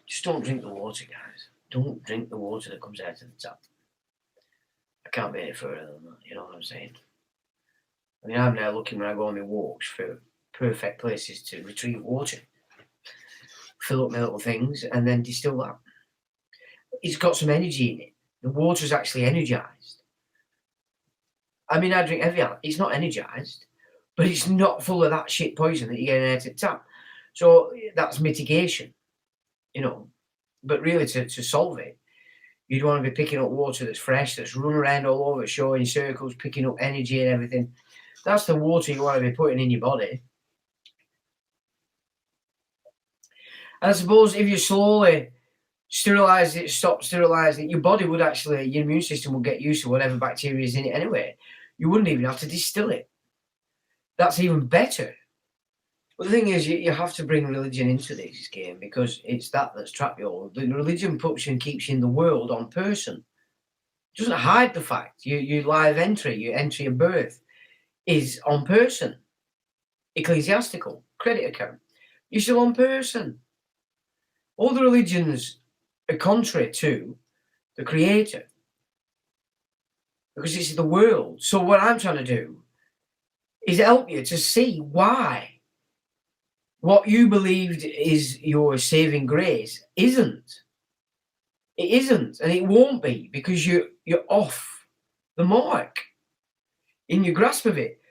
Just don't drink the water, guys. Don't drink the water that comes out of the tap. I can't be any further than that, you know what I'm saying? I mean, I'm now looking when I go on my walks for perfect places to retrieve water. Fill up my little things and then distill that. It's got some energy in it. The water's actually energized. I mean, I drink Evian. It's not energized, but it's not full of that shit poison that you get in out of tap. So that's mitigation, you know. But really, to solve it, you'd want to be picking up water that's fresh, that's running around all over the shore in circles, picking up energy and everything. That's the water you want to be putting in your body. And I suppose if you slowly sterilise it, stop sterilising it, your body would actually, your immune system would get used to whatever bacteria is in it anyway. You wouldn't even have to distill it. That's even better. But the thing is, you have to bring religion into this game because it's that's trapped you all. The religion puts you and keeps you in the world on person. It doesn't hide the fact. Your live entry, your entry of birth is on person. Ecclesiastical, credit account. You're still on person. All the religions are contrary to the creator because it's the world. So what I'm trying to do is help you to see why what you believed is your saving grace isn't. It isn't, and it won't be because you're off the mark in your grasp of it.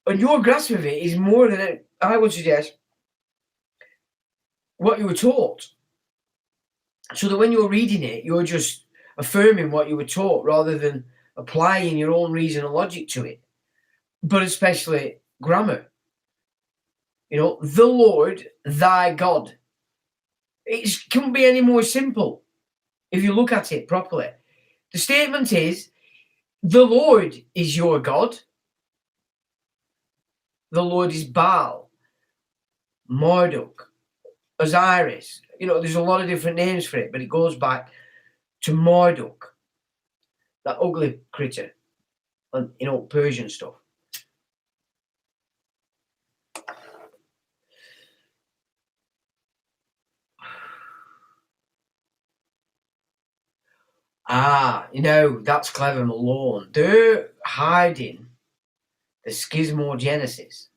And your grasp of it is more than, I would suggest, what you were taught. So that when you're reading it, you're just affirming what you were taught rather than applying your own reason and logic to it. But especially grammar. You know, the Lord thy God. It couldn't be any more simple if you look at it properly. The statement is, the Lord is your God. The Lord is Baal, Marduk, Osiris. You know, there's a lot of different names for it, but it goes back to Marduk, that ugly critter, and, you know, Persian stuff. You know, that's clever, Malone. They're hiding the schismogenesis.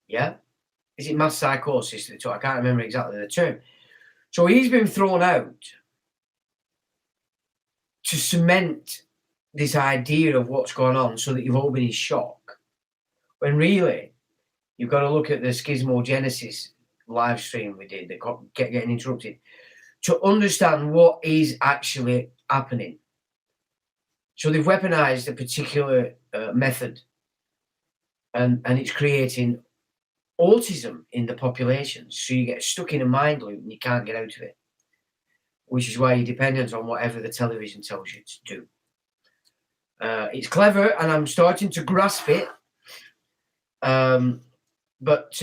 Yeah? Is it mass psychosis? I can't remember exactly the term. So he's been thrown out to cement this idea of what's going on so that you've all been in shock. When really, you've got to look at the schismogenesis live stream we did that got getting interrupted to understand what is actually happening. So they've weaponized a particular method and it's creating autism in the population. So you get stuck in a mind loop and you can't get out of it, which is why you're dependent on whatever the television tells you to do. It's clever and I'm starting to grasp it. But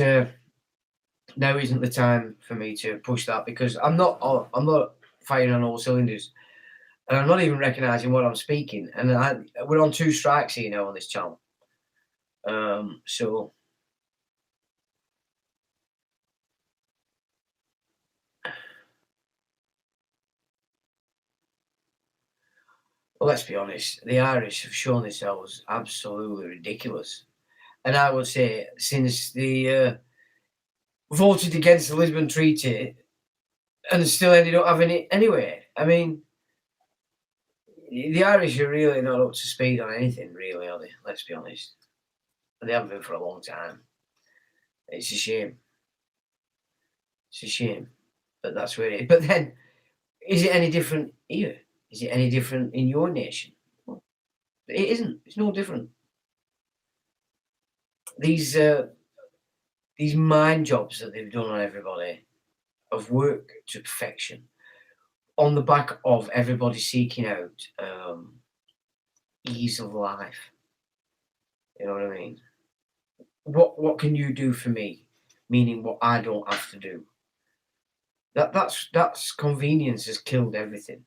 now isn't the time for me to push that because I'm not firing on all cylinders. And I'm not even recognising what I'm speaking. And we're on 2 strikes here now on this channel. So well, let's be honest, the Irish have shown themselves absolutely ridiculous. And I would say since the voted against the Lisbon Treaty and still ended up having it anyway. I mean, the Irish are really not up to speed on anything, really, are they? Let's be honest. And they haven't been for a long time. It's a shame. It's a shame. But that's where it is. But then, is it any different here? Is it any different in your nation? Well, it isn't. It's no different. These mind jobs that they've done on everybody have worked to perfection on the back of everybody seeking out ease of life. You know what I mean? What can you do for me? Meaning what I don't have to do. That's convenience has killed everything.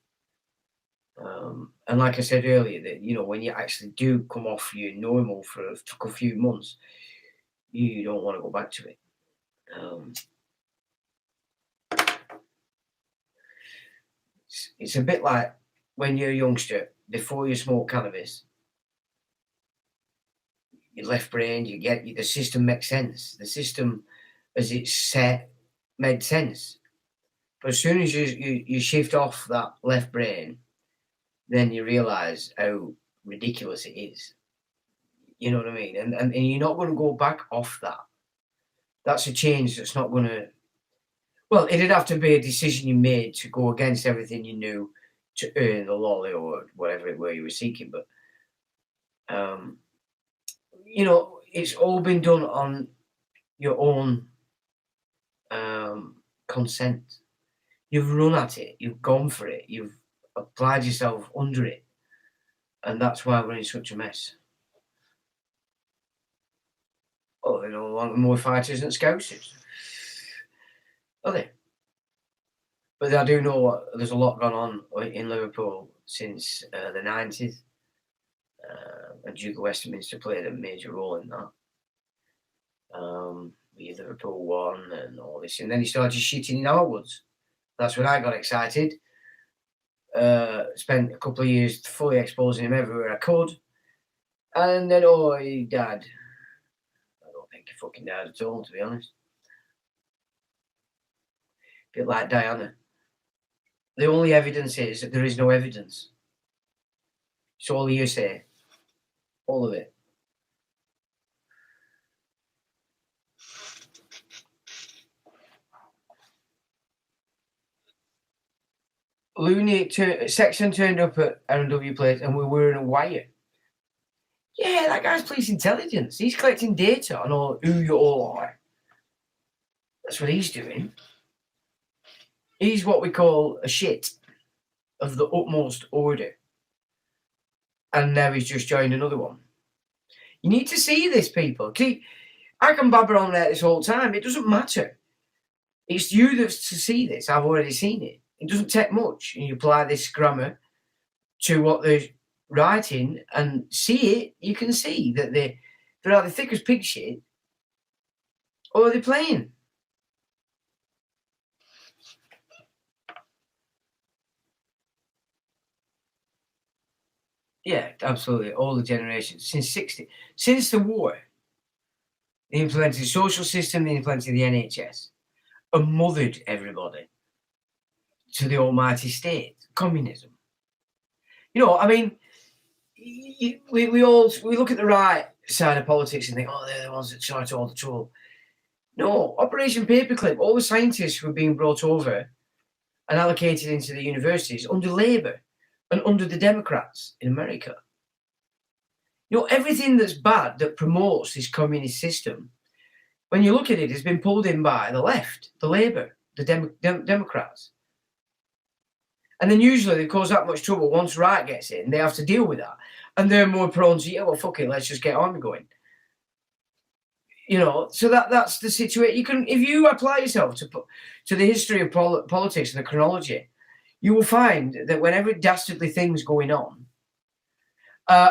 And like I said earlier, that you know when you actually do come off your normal for a few months, you don't want to go back to it. It's a bit like when you're a youngster before you smoke cannabis. your left brain, you get the system makes sense. The system, as it's set, made sense. But as soon as you shift off that left brain, then you realise how ridiculous it is. You know what I mean? And you're not going to go back off that. That's a change that's not going to... Well, it'd have to be a decision you made to go against everything you knew to earn the lolly or whatever it were you were seeking. But, you know, it's all been done on your own consent. You've run at it. You've gone for it. You've applied yourself under it. And that's why we're in such a mess. Oh, they don't want more fighters and scousers. Are they? But I do know there's a lot gone on in Liverpool since the 90s. And Duke of Westminster played a major role in that. Liverpool won and all this. And then he started shitting in our woods. That's when I got excited. Spent a couple of years fully exposing him everywhere I could. And then, he died. I don't think he fucking died at all, to be honest. A bit like Diana. The only evidence is that there is no evidence. It's all hearsay. All of it. Looney Sexton turned up at R&W Place and we were wearing a wire. Yeah, that guy's police intelligence. He's collecting data on who you all are. That's what he's doing. He's what we call a shit of the utmost order. And now he's just joined another one. You need to see this, people. See, I can babble on there this whole time. It doesn't matter. It's you that's to see this. I've already seen it. It doesn't take much. You apply this grammar to what they're writing and see it. You can see that they're either thick as pig shit or they're playing. Yeah, absolutely. All the generations since the war, they implemented the social system, they implemented the NHS, and mothered everybody to the almighty state, communism. You know, I mean, we look at the right side of politics and think, they're the ones that start all the trouble. No, Operation Paperclip, all the scientists were being brought over and allocated into the universities under Labour and under the Democrats in America. You know, everything that's bad that promotes this communist system, when you look at it, has been pulled in by the left, the Labour, the Democrats. And then usually they cause that much trouble. Once right gets in, they have to deal with that. And they're more prone to, fuck it, let's just get on going. You know, so that's the situation. You can, if you apply yourself to the history of politics and the chronology, you will find that whenever dastardly things going on,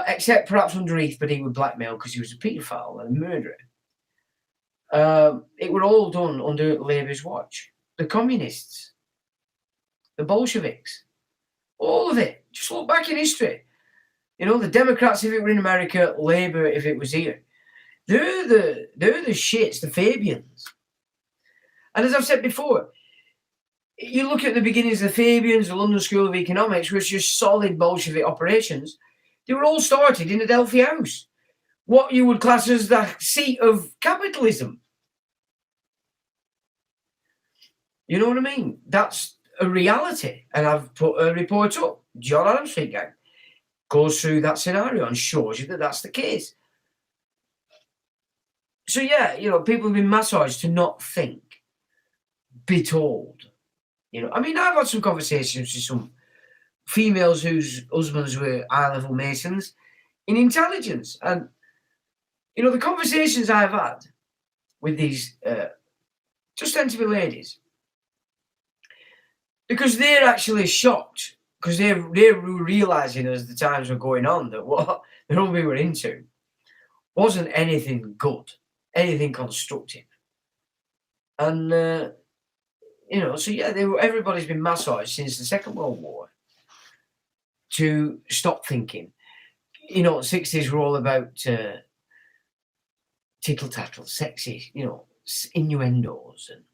except perhaps under Heath, but he was blackmailed because he was a paedophile and a murderer, it were all done under Labour's watch. The communists, the Bolsheviks, all of it. Just look back in history. You know, the Democrats if it were in America, Labour if it was here. They're the shits, the Fabians. And as I've said before, you look at the beginnings of the Fabians, the London School of Economics, which are just solid Bolshevik operations. They were all started in Adelphi House, what you would class as the seat of capitalism. You know what I mean? That's a reality. And I've put a report up. John Adams Street Gang goes through that scenario and shows you that that's the case. So, yeah, you know, people have been massaged to not think, be told. You know, I mean, I've had some conversations with some females whose husbands were high-level Masons in intelligence. And, you know, the conversations I've had with these just tend to be ladies. Because they're actually shocked, because they're realising as the times were going on that what the whole we were into wasn't anything good, anything constructive. And, you know, so yeah, everybody's been massaged since the Second World War to stop thinking. You know, 60s were all about tittle-tattle, sexy, innuendos, and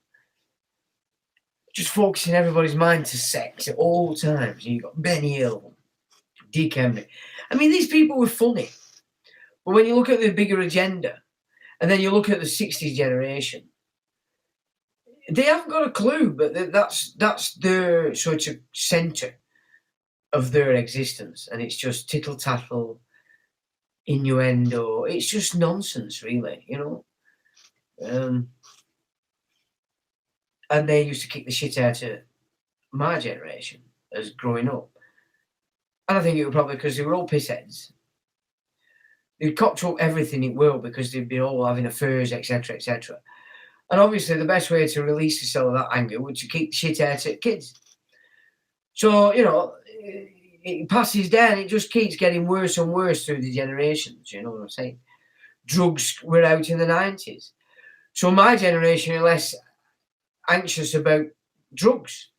just focusing everybody's mind to sex at all times. You've got Benny Hill, Dick Henry. I mean, these people were funny. But when you look at the bigger agenda, and then you look at the 60s generation, they haven't got a clue, but that's their sort of centre of their existence. And it's just tittle-tattle, innuendo. It's just nonsense, really, And they used to kick the shit out of my generation as growing up. And I think it was probably because they were all pissheads. They'd cocked up everything in the world because they'd been all having affairs, etc., etc. And obviously the best way to release yourself of that anger was to kick the shit out of kids. So, it passes down. It just keeps getting worse and worse through the generations, you know what I'm saying? Drugs were out in the 90s. So my generation are less anxious about drugs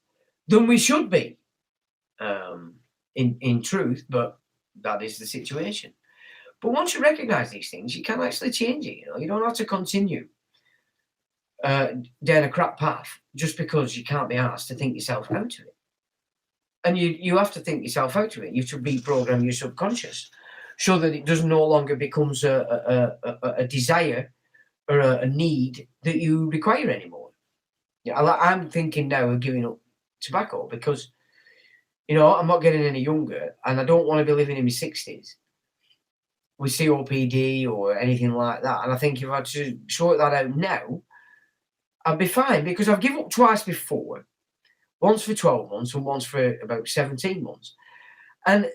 than we should be, in truth, but that is the situation. But once you recognise these things, you can actually change it. You don't have to continue down a crap path just because you can't be asked to think yourself out of it. And you have to think yourself out of it. You have to reprogram your subconscious so that it doesn't no longer becomes a desire or a need that you require anymore. Yeah, I'm thinking now of giving up tobacco because, I'm not getting any younger and I don't want to be living in my 60s with COPD or anything like that. And I think if I had to sort that out now, I'd be fine because I've given up twice before, once for 12 months and once for about 17 months. And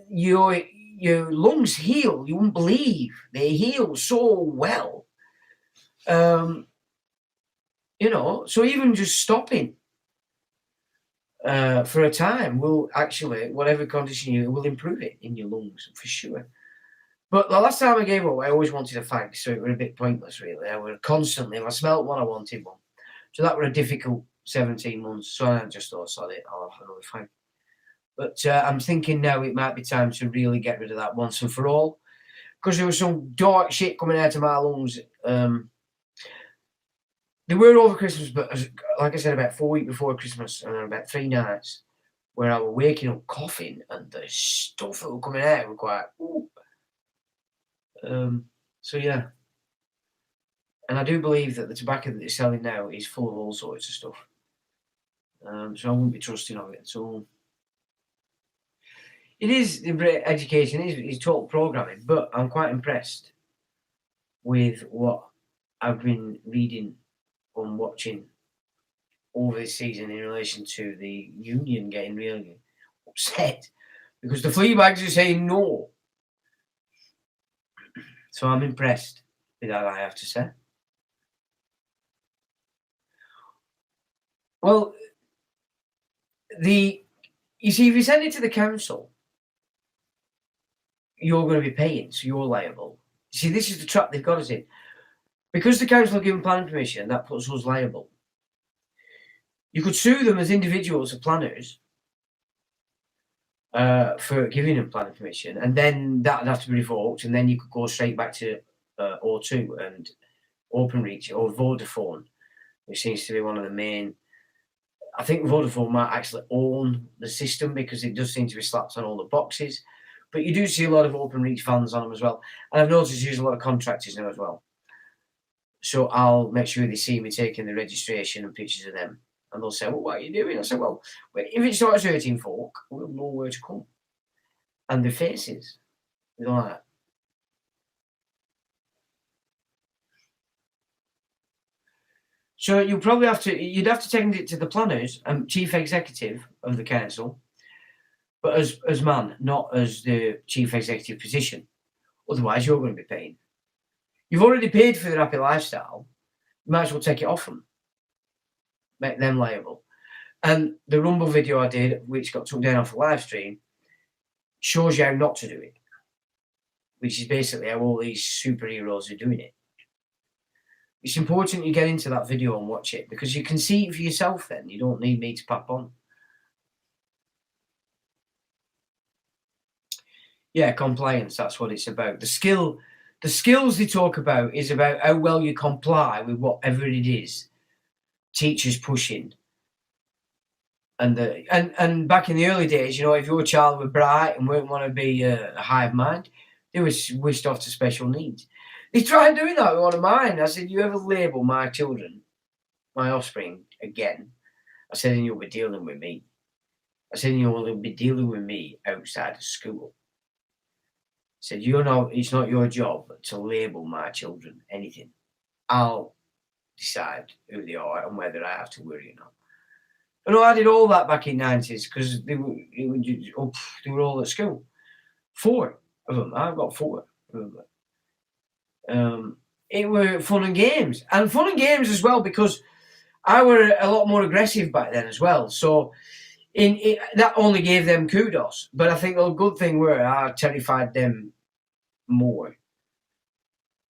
your lungs heal. You wouldn't believe they heal so well. So even just stopping for a time will actually, whatever condition you will improve it in your lungs for sure. But the last time I gave up, I always wanted a fag, so it was a bit pointless, really. I would constantly, if I smelt one, I wanted one. So that were a difficult 17 months. So I just thought, sorry, I'll have another fag. But I'm thinking now it might be time to really get rid of that once and for all, because there was some dark shit coming out of my lungs. They were over Christmas, but like I said, about 4 weeks before Christmas, and about 3 nights, where I was waking up coughing, and the stuff that was coming out was quite, ooh. So yeah, and I do believe that the tobacco that they're selling now is full of all sorts of stuff. So I wouldn't be trusting of it at all. It is education, is total programming, but I'm quite impressed with what I've been reading and watching over this season in relation to the union getting really upset because the flea bags are saying no. So I'm impressed with that, I have to say. Well, you see, if you send it to the council, you're going to be paying, so you're liable. You see, this is the trap they've got us in. Because the council have given planning permission, that puts us liable. You could sue them as individuals or planners for giving them planning permission, and then that would have to be revoked, and then you could go straight back to O2 and OpenReach or Vodafone, which seems to be one of the main. I think Vodafone might actually own the system because it does seem to be slapped on all the boxes. But you do see a lot of OpenReach fans on them as well. And I've noticed there's a lot of contractors now as well. So I'll make sure they see me taking the registration and pictures of them. And they'll say, well, what are you doing? I say, well, if it starts hurting folk, we'll know where to come. And their faces. You know that. So you'd have to take it to the planners and chief executive of the council, but as man, not as the chief executive position. Otherwise, you're going to be paying. You've already paid for their happy lifestyle. You might as well take it off them. Make them liable. And the Rumble video I did, which got took down off the live stream, shows you how not to do it. Which is basically how all these superheroes are doing it. It's important you get into that video and watch it because you can see it for yourself then. You don't need me to pop on. Yeah, compliance, that's what it's about. The skill The skills they talk about is about how well you comply with whatever it is teachers pushing. And back in the early days, you know, if your child were bright and wouldn't want to be a hive mind, they were whisked off to special needs. They tried doing that with one of mine. I said, you ever label my children, my offspring, again? I said, and you'll be dealing with me. I said, you'll be dealing with me outside of school. I said, it's not your job to label my children anything. I'll decide who they are and whether I have to worry or not. And I did all that back in the 90s because they were all at school. 4 of them. I've got 4 of them. It were fun and games. And fun and games as well because I were a lot more aggressive back then as well. So that only gave them kudos. But I think the good thing were I terrified them more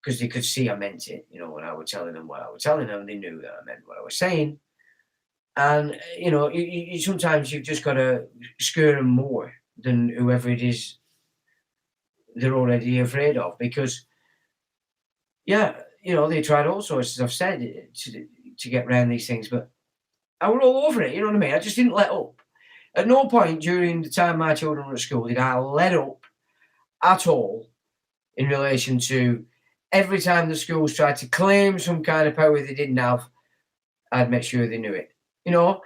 because they could see I meant it. You know, when I was telling them what I was telling them, they knew that I meant what I was saying. And, you know, sometimes you've just got to scare them more than whoever it is they're already afraid of. Because, yeah, you know, they tried all sorts, as I've said, to get around these things. But I was all over it, you know what I mean? I just didn't let up. At no point during the time my children were at school did I let up at all in relation to every time the schools tried to claim some kind of power they didn't have, I'd make sure they knew it. You know,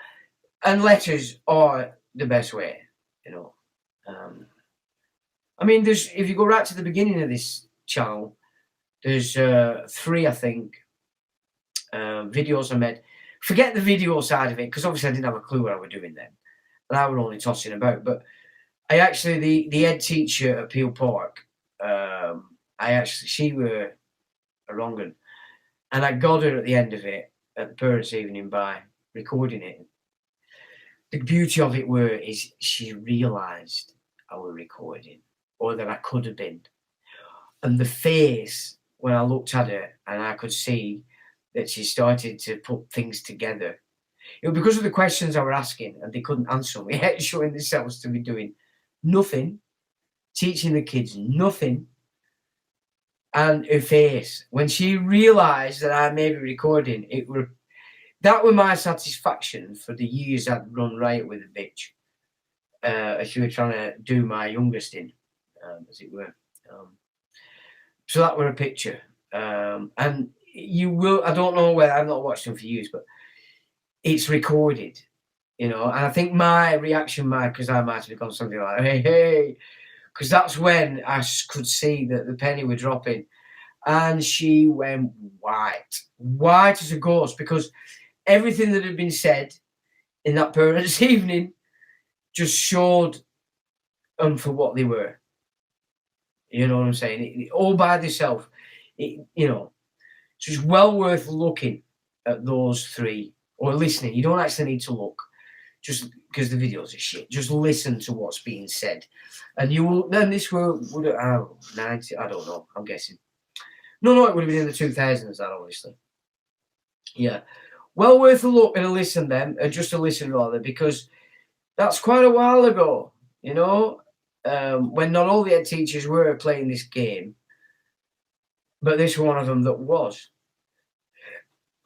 and letters are the best way, you know. I mean, if you go right to the beginning of this channel, there's 3, I think, videos I made. Forget the video side of it, because obviously I didn't have a clue what I was doing then. And I was only tossing about. But I actually, the head teacher at Peel Park, she were a wrong one. And I got her at the end of it, at the parents' evening, by recording it. The beauty of it is she realised I was recording, or that I could have been. And the face, when I looked at her and I could see that she started to put things together. It was because of the questions I were asking and they couldn't answer me, yet showing themselves to be doing nothing, teaching the kids nothing. And her face, when she realised that I may be recording, that was my satisfaction for the years I'd run riot with a bitch. As you were trying to do my youngest in, as it were. So that were a picture. And you will, I don't know whether, I've not watched them for years, but it's recorded, you know. And I think my reaction because I might have become something like, hey, because that's when I could see that the penny were dropping. And she went white as a ghost, because everything that had been said in that parents' evening just showed them for what they were. You know what I'm saying? All by themselves. You know, so it's well worth looking at those 3 or listening. You don't actually need to look, just because the videos are shit. Just listen to what's being said, and you will. Then this would 90. I don't know. I'm guessing. No, it would have been in the 2000s. That obviously. Yeah. Well worth a look and a listen then, just a listen rather, because that's quite a while ago, you know, when not all the head teachers were playing this game, but this was one of them that was.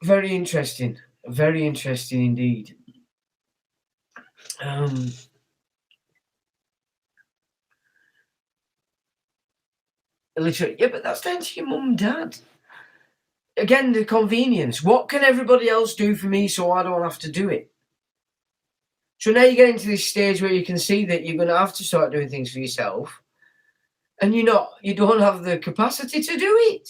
Very interesting indeed. Literally, yeah, but that's down to your mum and dad. Again, the convenience. What can everybody else do for me so I don't have to do it? So now you get into this stage where you can see that you're going to have to start doing things for yourself, and you don't have the capacity to do it.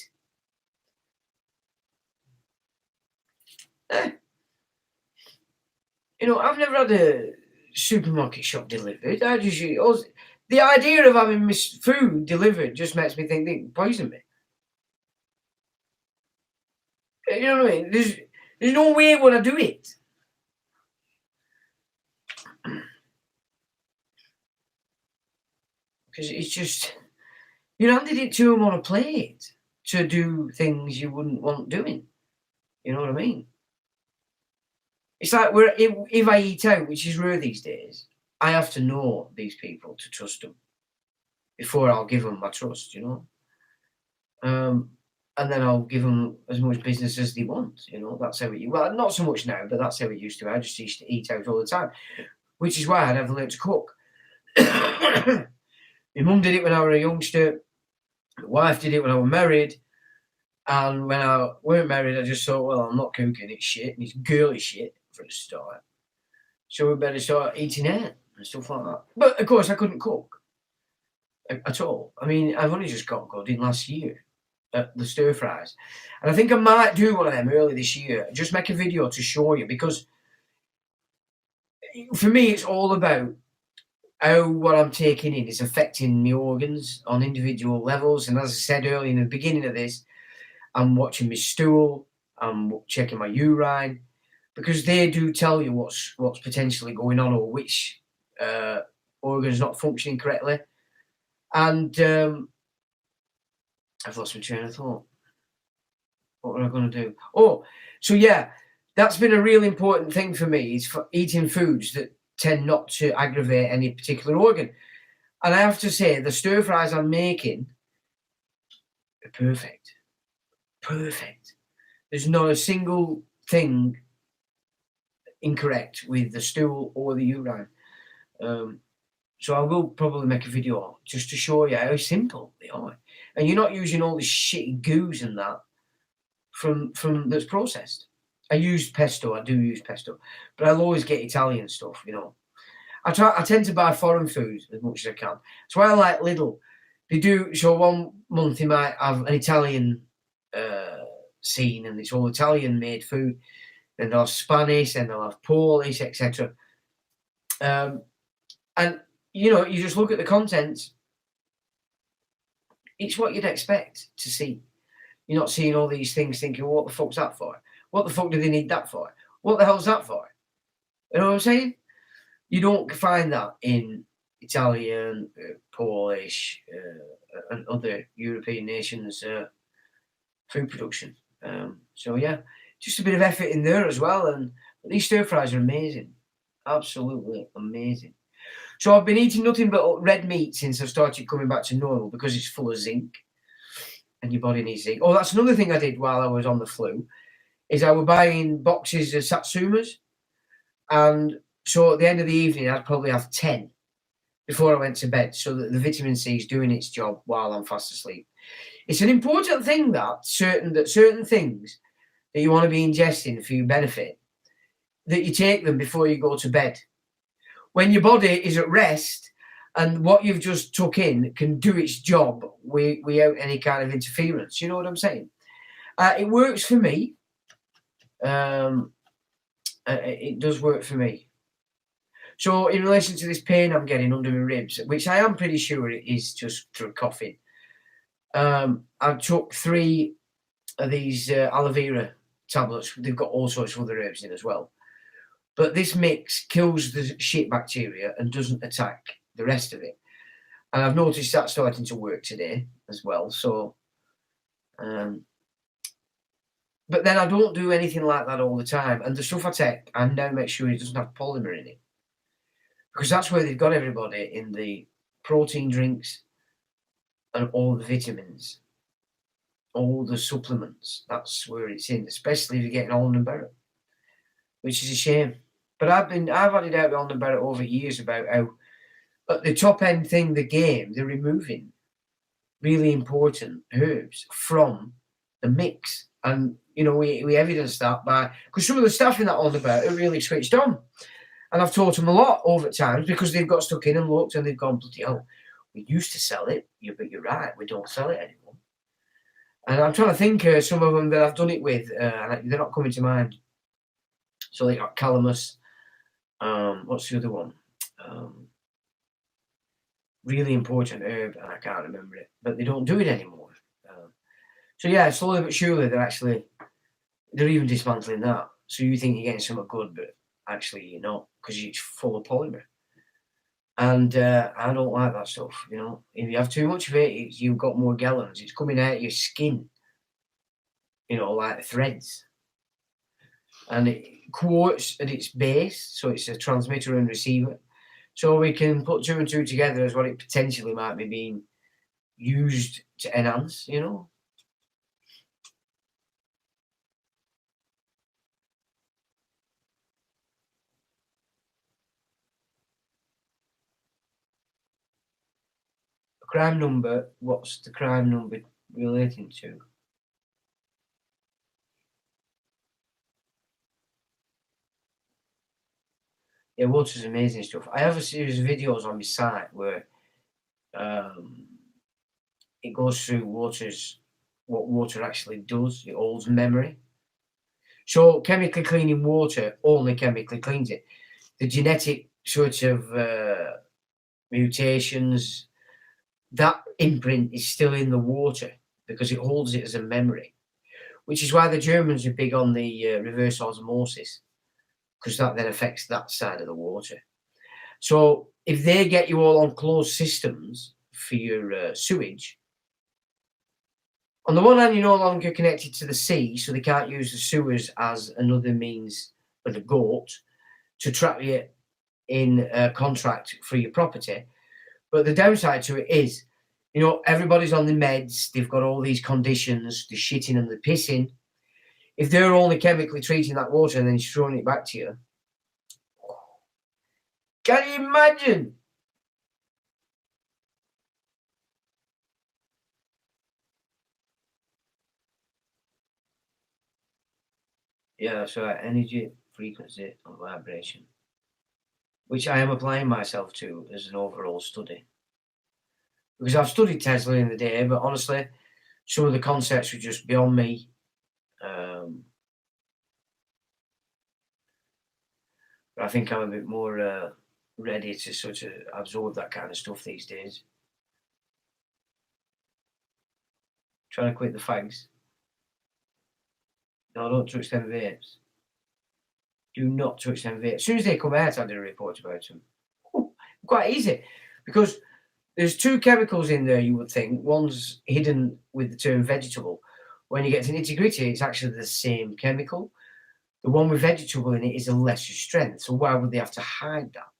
You know, I've never had a supermarket shop delivered. The idea of having my food delivered just makes me think they poison me. You know what I mean? There's no way when I do it. Because it's just, you handed it to them on a plate to do things you wouldn't want doing. You know what I mean? It's like if I eat out, which is rare these days, I have to know these people to trust them before I'll give them my trust, you know? And then I'll give them as much business as they want. You know, that's how it. Well, not so much now, but that's how it used to. I just used to eat out all the time, which is why I never learned to cook. My mum did it when I was a youngster. My wife did it when I was married. And when I weren't married, I just thought, well, I'm not cooking. It's shit. And it's girly shit for a start. So we better start eating it and stuff like that. But of course, I couldn't cook at all. I mean, I've only just got good in last year at the stir fries. And I think I might do one of them early this year. Just make a video to show you, because for me, it's all about how what I'm taking in is affecting my organs on individual levels. And as I said earlier in the beginning of this, I'm watching my stool, I'm checking my urine, because they do tell you what's potentially going on, or which organ's not functioning correctly. And I've lost my train of thought. What were I going to do? Oh, so yeah, that's been a really important thing for me, is for eating foods that tend not to aggravate any particular organ. And I have to say, the stir fries I'm making are perfect. Perfect. There's not a single thing incorrect with the stool or the urine. So I will probably make a video just to show you how simple they are. And you're not using all this shitty goos and that from that's processed. I use pesto, I do use pesto, but I'll always get Italian stuff, you know. I tend to buy foreign food as much as I can. That's why I like Lidl. They do, so one month they might have an Italian scene, and it's all Italian made food. Then they'll have Spanish, and they'll have Polish, etc. And you know, you just look at the content, it's what you'd expect to see. You're not seeing all these things thinking, well, what the fuck's that for? What the fuck do they need that for? What the hell's that for? You know what I'm saying? You don't find that in Italian, Polish, and other European nations' food production. So yeah, just a bit of effort in there as well. And these stir fries are amazing, absolutely amazing. So I've been eating nothing but red meat since I've started coming back to normal, because it's full of zinc, and your body needs zinc. Oh, that's another thing I did while I was on the flu, is I was buying boxes of Satsumas, and so at the end of the evening I'd probably have 10 before I went to bed, so that the vitamin C is doing its job while I'm fast asleep. It's an important thing that certain things that you want to be ingesting for your benefit, that you take them before you go to bed. When your body is at rest and what you've just took in can do its job without any kind of interference. You know what I'm saying? It works for me. It does work for me. So in relation to this pain I'm getting under my ribs, which I am pretty sure it is just through coughing, I took 3 of these aloe vera tablets. They've got all sorts of other herbs in as well. But this mix kills the shit bacteria and doesn't attack the rest of it. And I've noticed that starting to work today as well. So, but then I don't do anything like that all the time. And the stuff I take, I now make sure it doesn't have polymer in it, because that's where they've got everybody, in the protein drinks and all the vitamins, all the supplements. That's where it's in, especially if you're getting Almond and Barrett, which is a shame. But I've had it out with Almond and Barrett over years about how at the top end thing, the game, they're removing really important herbs from the mix. And, you know, we evidence that by, because some of the staff in that Almond and Barrett are really switched on. And I've taught them a lot over times, because they've got stuck in and looked and they've gone, bloody hell, we used to sell it, but you're right, we don't sell it anymore. And I'm trying to think some of them that I've done it with, and they're not coming to mind. So they got calamus. What's the other one? Really important herb, and I can't remember it, but they don't do it anymore. So yeah, slowly but surely they're even dismantling that. So you think you're getting something good, but actually you're not, because it's full of polymer. And I don't like that stuff, you know. If you have too much of it, you've got more gallons. It's coming out of your skin, you know, like threads. And quartz at its base, so it's a transmitter and receiver. So we can put 2 and 2 together as what it potentially might be being used to enhance, you know. Crime number. What's the crime number relating to? Yeah, water's amazing stuff. I have a series of videos on my site where it goes through what water actually does. It holds memory. So chemically cleaning water only chemically cleans it. The genetic sort of mutations, that imprint is still in the water because it holds it as a memory, which is why the Germans are big on the reverse osmosis, because that then affects that side of the water. So if they get you all on closed systems for your sewage, on the one hand, you're no longer connected to the sea, so they can't use the sewers as another means for the goat to trap you in a contract for your property. But the downside to it is, everybody's on the meds, they've got all these conditions, the shitting and the pissing. If they're only chemically treating that water and then throwing it back to you, can you imagine? Yeah, so energy, frequency, and vibration, which I am applying myself to as an overall study. Because I've studied Tesla in the day, but honestly, some of the concepts were just beyond me. But I think I'm a bit more ready to sort of absorb that kind of stuff these days. Trying to quit the fags. No, don't touch them vapes. Do not touch them vapes. As soon as they come out, I do a report about them. Quite easy, because there's two chemicals in there, you would think. One's hidden with the term vegetable. When you get to nitty-gritty, it's actually the same chemical. The one with vegetable in it is a lesser strength, so why would they have to hide that?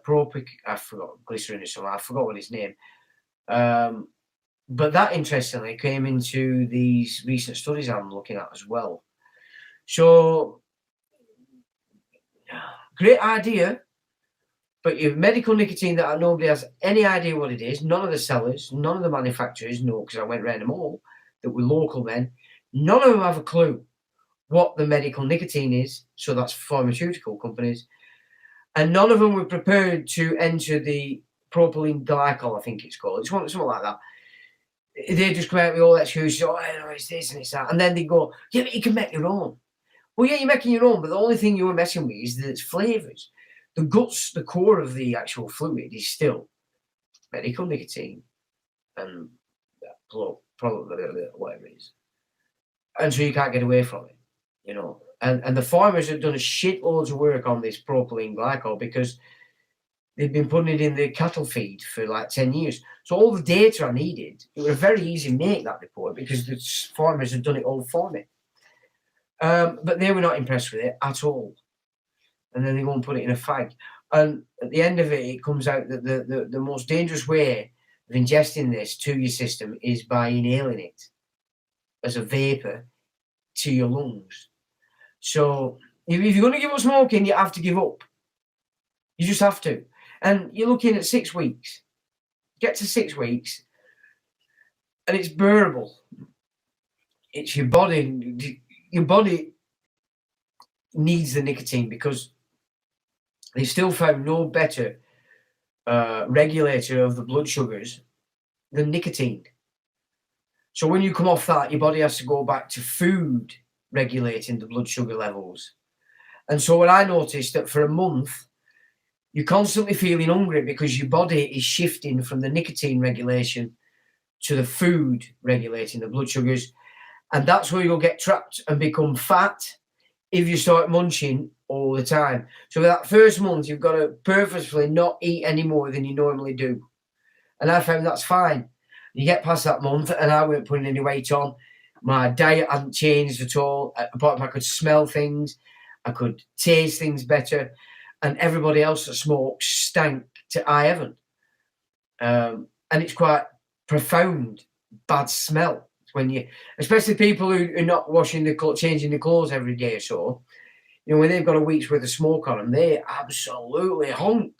Propic, I forgot, glycerin or something, I forgot what his name. But that, interestingly, came into these recent studies I'm looking at as well. So, great idea, but your medical nicotine that nobody has any idea what it is, none of the sellers, none of the manufacturers know, because I went around them all, that were local then, none of them have a clue what the medical nicotine is, so that's pharmaceutical companies, and none of them were prepared to enter the propylene glycol, I think it's called. It's something like that. They just come out with all excuses, it's this and it's that, and then they go, yeah, but you can make your own. Well, yeah, you're making your own, but the only thing you're messing with is that it's flavours. The guts, the core of the actual fluid is still medical nicotine and whatever it is. And so you can't get away from it, And the farmers have done a shitloads of work on this propylene glycol because they've been putting it in the cattle feed for like 10 years. So all the data I needed, it was very easy to make that report because the farmers had done it all for me. But they were not impressed with it at all. And then they go and put it in a fag. And at the end of it, it comes out that the most dangerous way of ingesting this to your system is by inhaling it as a vapor to your lungs. So if you're going to give up smoking, you have to give up. You just have to. And you're looking at 6 weeks. Get to 6 weeks, and it's bearable. It's your body. Your body needs the nicotine because they still found no better regulator of the blood sugars than nicotine. So when you come off that, your body has to go back to food regulating the blood sugar levels. And so what I noticed that for a month, you're constantly feeling hungry because your body is shifting from the nicotine regulation to the food regulating the blood sugars. And that's where you'll get trapped and become fat if you start munching all the time. So for that first month, you've got to purposefully not eat any more than you normally do. And I found that's fine. You get past that month, and I weren't putting any weight on. My diet hadn't changed at all. Apart from I could smell things, I could taste things better, and everybody else that smokes stank to high heaven. And it's quite profound, bad smell when you, especially people who are not changing the clothes every day or so. When they've got a week's worth of smoke on them, they absolutely honk.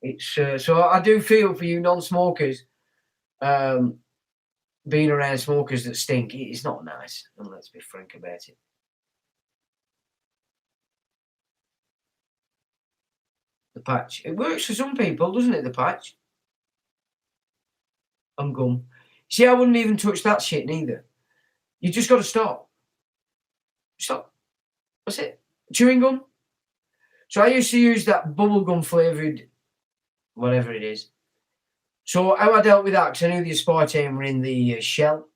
It's so I do feel for you non-smokers. Being around smokers that stink, it's not nice. And let's be frank about it. The patch. It works for some people, doesn't it, the patch? And gum. See, I wouldn't even touch that shit neither. You just got to stop. Stop. That's it. Chewing gum. So I used to use that bubblegum flavoured, whatever it is. So how I dealt with that, because I knew the aspartame were in the shell.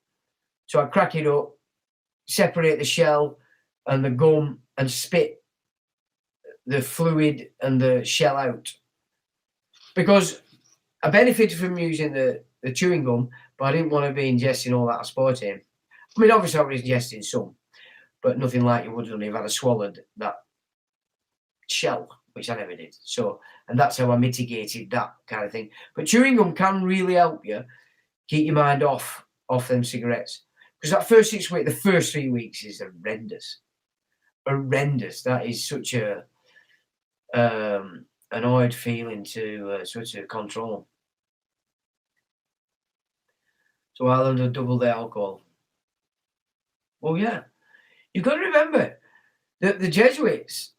So I'd crack it up, separate the shell and the gum, and spit the fluid and the shell out. Because I benefited from using the chewing gum, but I didn't want to be ingesting all that aspartame. I mean, obviously I was ingesting some, but nothing like you would have done if I'd have swallowed that shell, which I never did. So, and that's how I mitigated that kind of thing. But chewing gum can really help you keep your mind off them cigarettes. Because that first 6 weeks, the first 3 weeks is horrendous. Horrendous. That is such a an odd feeling to sort of control. So I'll have double the alcohol. Well, yeah. You've got to remember that the Jesuits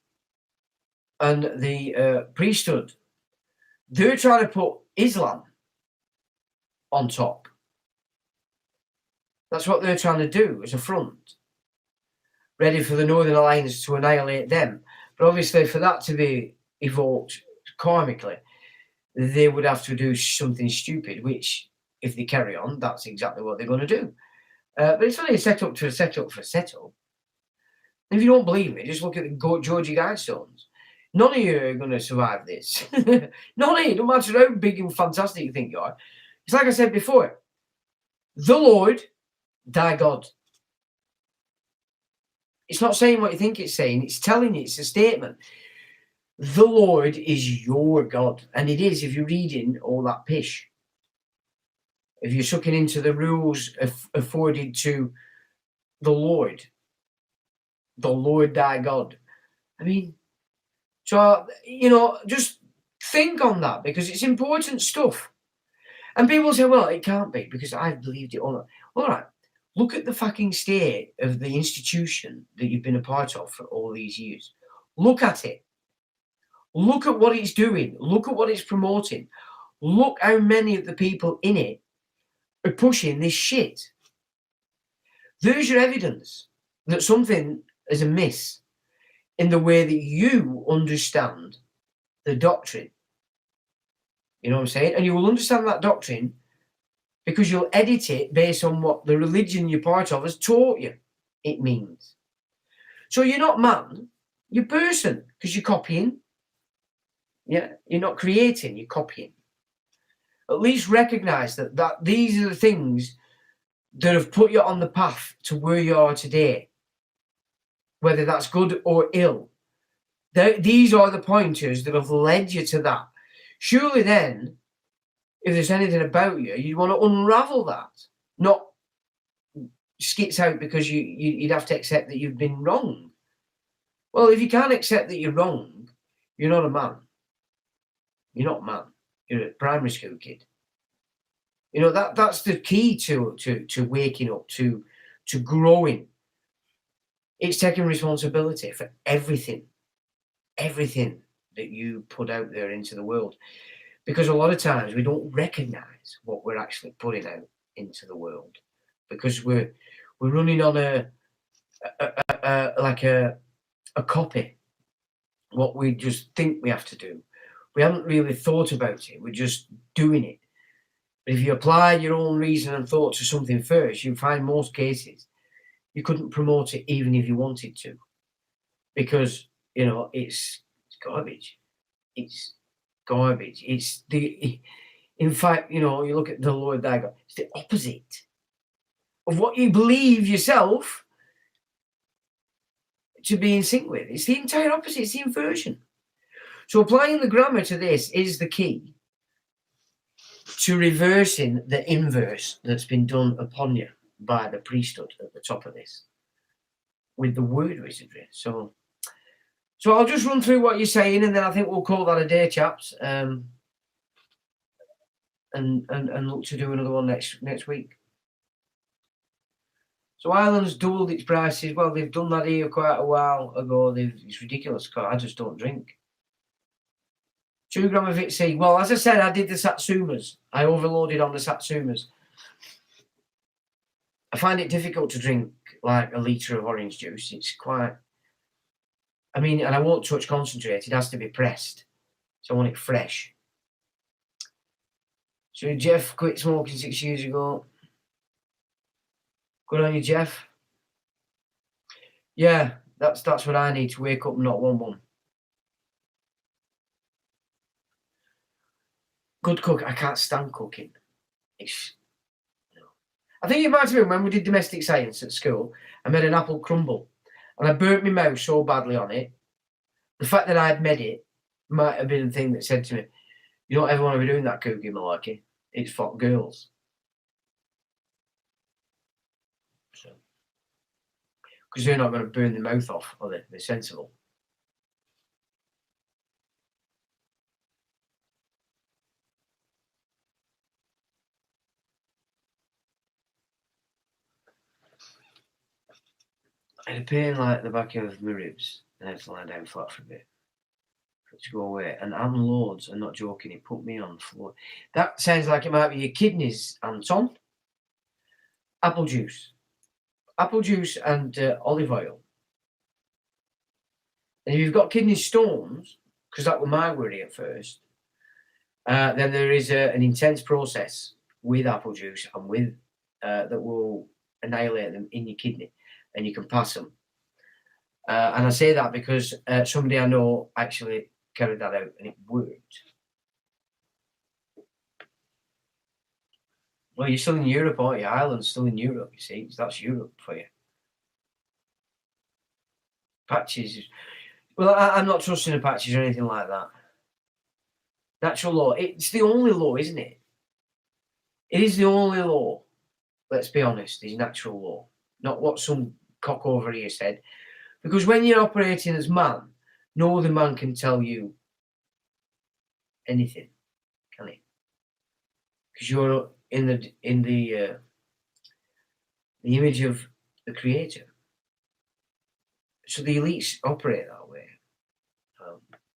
and the priesthood, they're trying to put Islam on top. That's what they're trying to do as a front, ready for the Northern Alliance to annihilate them. But obviously, for that to be evoked karmically, they would have to do something stupid, which, if they carry on, that's exactly what they're going to do. But it's only a setup to a setup for a setup. If you don't believe me, just look at the Georgie Guidestones. None of you are going to survive this. None of you, no matter how big and fantastic you think you are. It's like I said before, the Lord, thy God. It's not saying what you think it's saying. It's telling you, it's a statement. The Lord is your God. And it is if you're reading all that pish. If you're sucking into the rules afforded to the Lord thy God. I mean, so, just think on that, because it's important stuff. And people say, well, it can't be because I've believed it all. All right, look at the fucking state of the institution that you've been a part of for all these years. Look at it. Look at what it's doing. Look at what it's promoting. Look how many of the people in it are pushing this shit. There's your evidence that something is amiss in the way that you understand the doctrine. You know what I'm saying? And you will understand that doctrine because you'll edit it based on what the religion you're part of has taught you it means. So you're not man, you're person, because you're copying. Yeah, you're not creating, you're copying. At least recognize that these are the things that have put you on the path to where you are today, whether that's good or ill. These are the pointers that have led you to that. Surely then, if there's anything about you, you'd want to unravel that, not skits out because you'd have to accept that you've been wrong. Well, if you can't accept that you're wrong, you're not a man. You're not a man. You're a primary school kid. That's the key to waking up, to growing. It's taking responsibility for everything that you put out there into the world. Because a lot of times we don't recognize what we're actually putting out into the world, because we're running on a copy, what we just think we have to do. We haven't really thought about it. We're just doing it. But if you apply your own reason and thought to something first, you find most cases you couldn't promote it even if you wanted to, because it's garbage. It's garbage. In fact, you look at the Lord thy God, it's the opposite of what you believe yourself to be in sync with. It's the entire opposite. It's the inversion. So applying the grammar to this is the key to reversing the inverse that's been done upon you by the priesthood at the top of this with the word wizardry. So I'll just run through what you're saying, and then I think we'll call that a day, chaps. and look to do another one next week. So Ireland's doubled its prices. Well, they've done that here quite a while ago. It's ridiculous. I just don't drink. 2 gram of Vitsy. Well, as I said, I did the Satsumas. I overloaded on the Satsumas. I find it difficult to drink like a litre of orange juice. It's quite... I mean, and I won't touch concentrate. It has to be pressed. So I want it fresh. So Jeff quit smoking 6 years ago. Good on you, Jeff. Yeah, that's what I need to wake up and not want one. Good cook. I can't stand cooking. I think it might have been when we did domestic science at school. I made an apple crumble, and I burnt my mouth so badly on it. The fact that I'd made it might have been the thing that said to me, "You don't ever want to be doing that cooking, malarkey. It's for girls." So, because they're not going to burn their mouth off, are they? They're sensible. I had a pain like the back of my ribs, and I had to lie down flat for a bit for it to go away. And I'm loads, I'm not joking, it put me on the floor. That sounds like it might be your kidneys, Anton. Apple juice and olive oil. And if you've got kidney stones, because that was my worry at first, then there is an intense process with apple juice and with that will annihilate them in your kidney, and you can pass them. And I say that because somebody I know actually carried that out and it worked. Well, you're still in Europe, aren't you? Ireland's still in Europe, you see. So that's Europe for you. Patches. Well, I'm not trusting the patches or anything like that. Natural law. It's the only law, isn't it? It is the only law. Let's be honest, is natural law. Not what some cock over here said. Because when you're operating as man, no other man can tell you anything, can he? Because you're in the image of the creator. So the elites operate that way.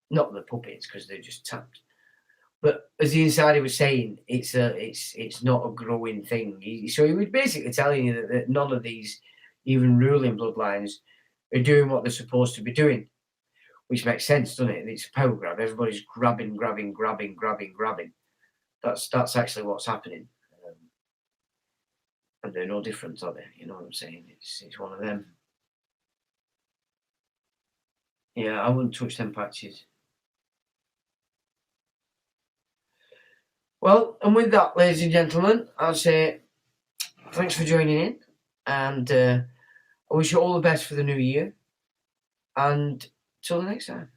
Not the puppets, because they're just tapped. But as the insider was saying, it's not a growing thing. So he was basically telling you that none of these even ruling bloodlines are doing what they're supposed to be doing, which makes sense, doesn't it? It's a power grab. Everybody's grabbing. That's actually what's happening. And they're no different, are they? You know what I'm saying? It's one of them. Yeah, I wouldn't touch them patches. Well, and with that, ladies and gentlemen, I'll say thanks for joining in, and I wish you all the best for the new year, and till the next time.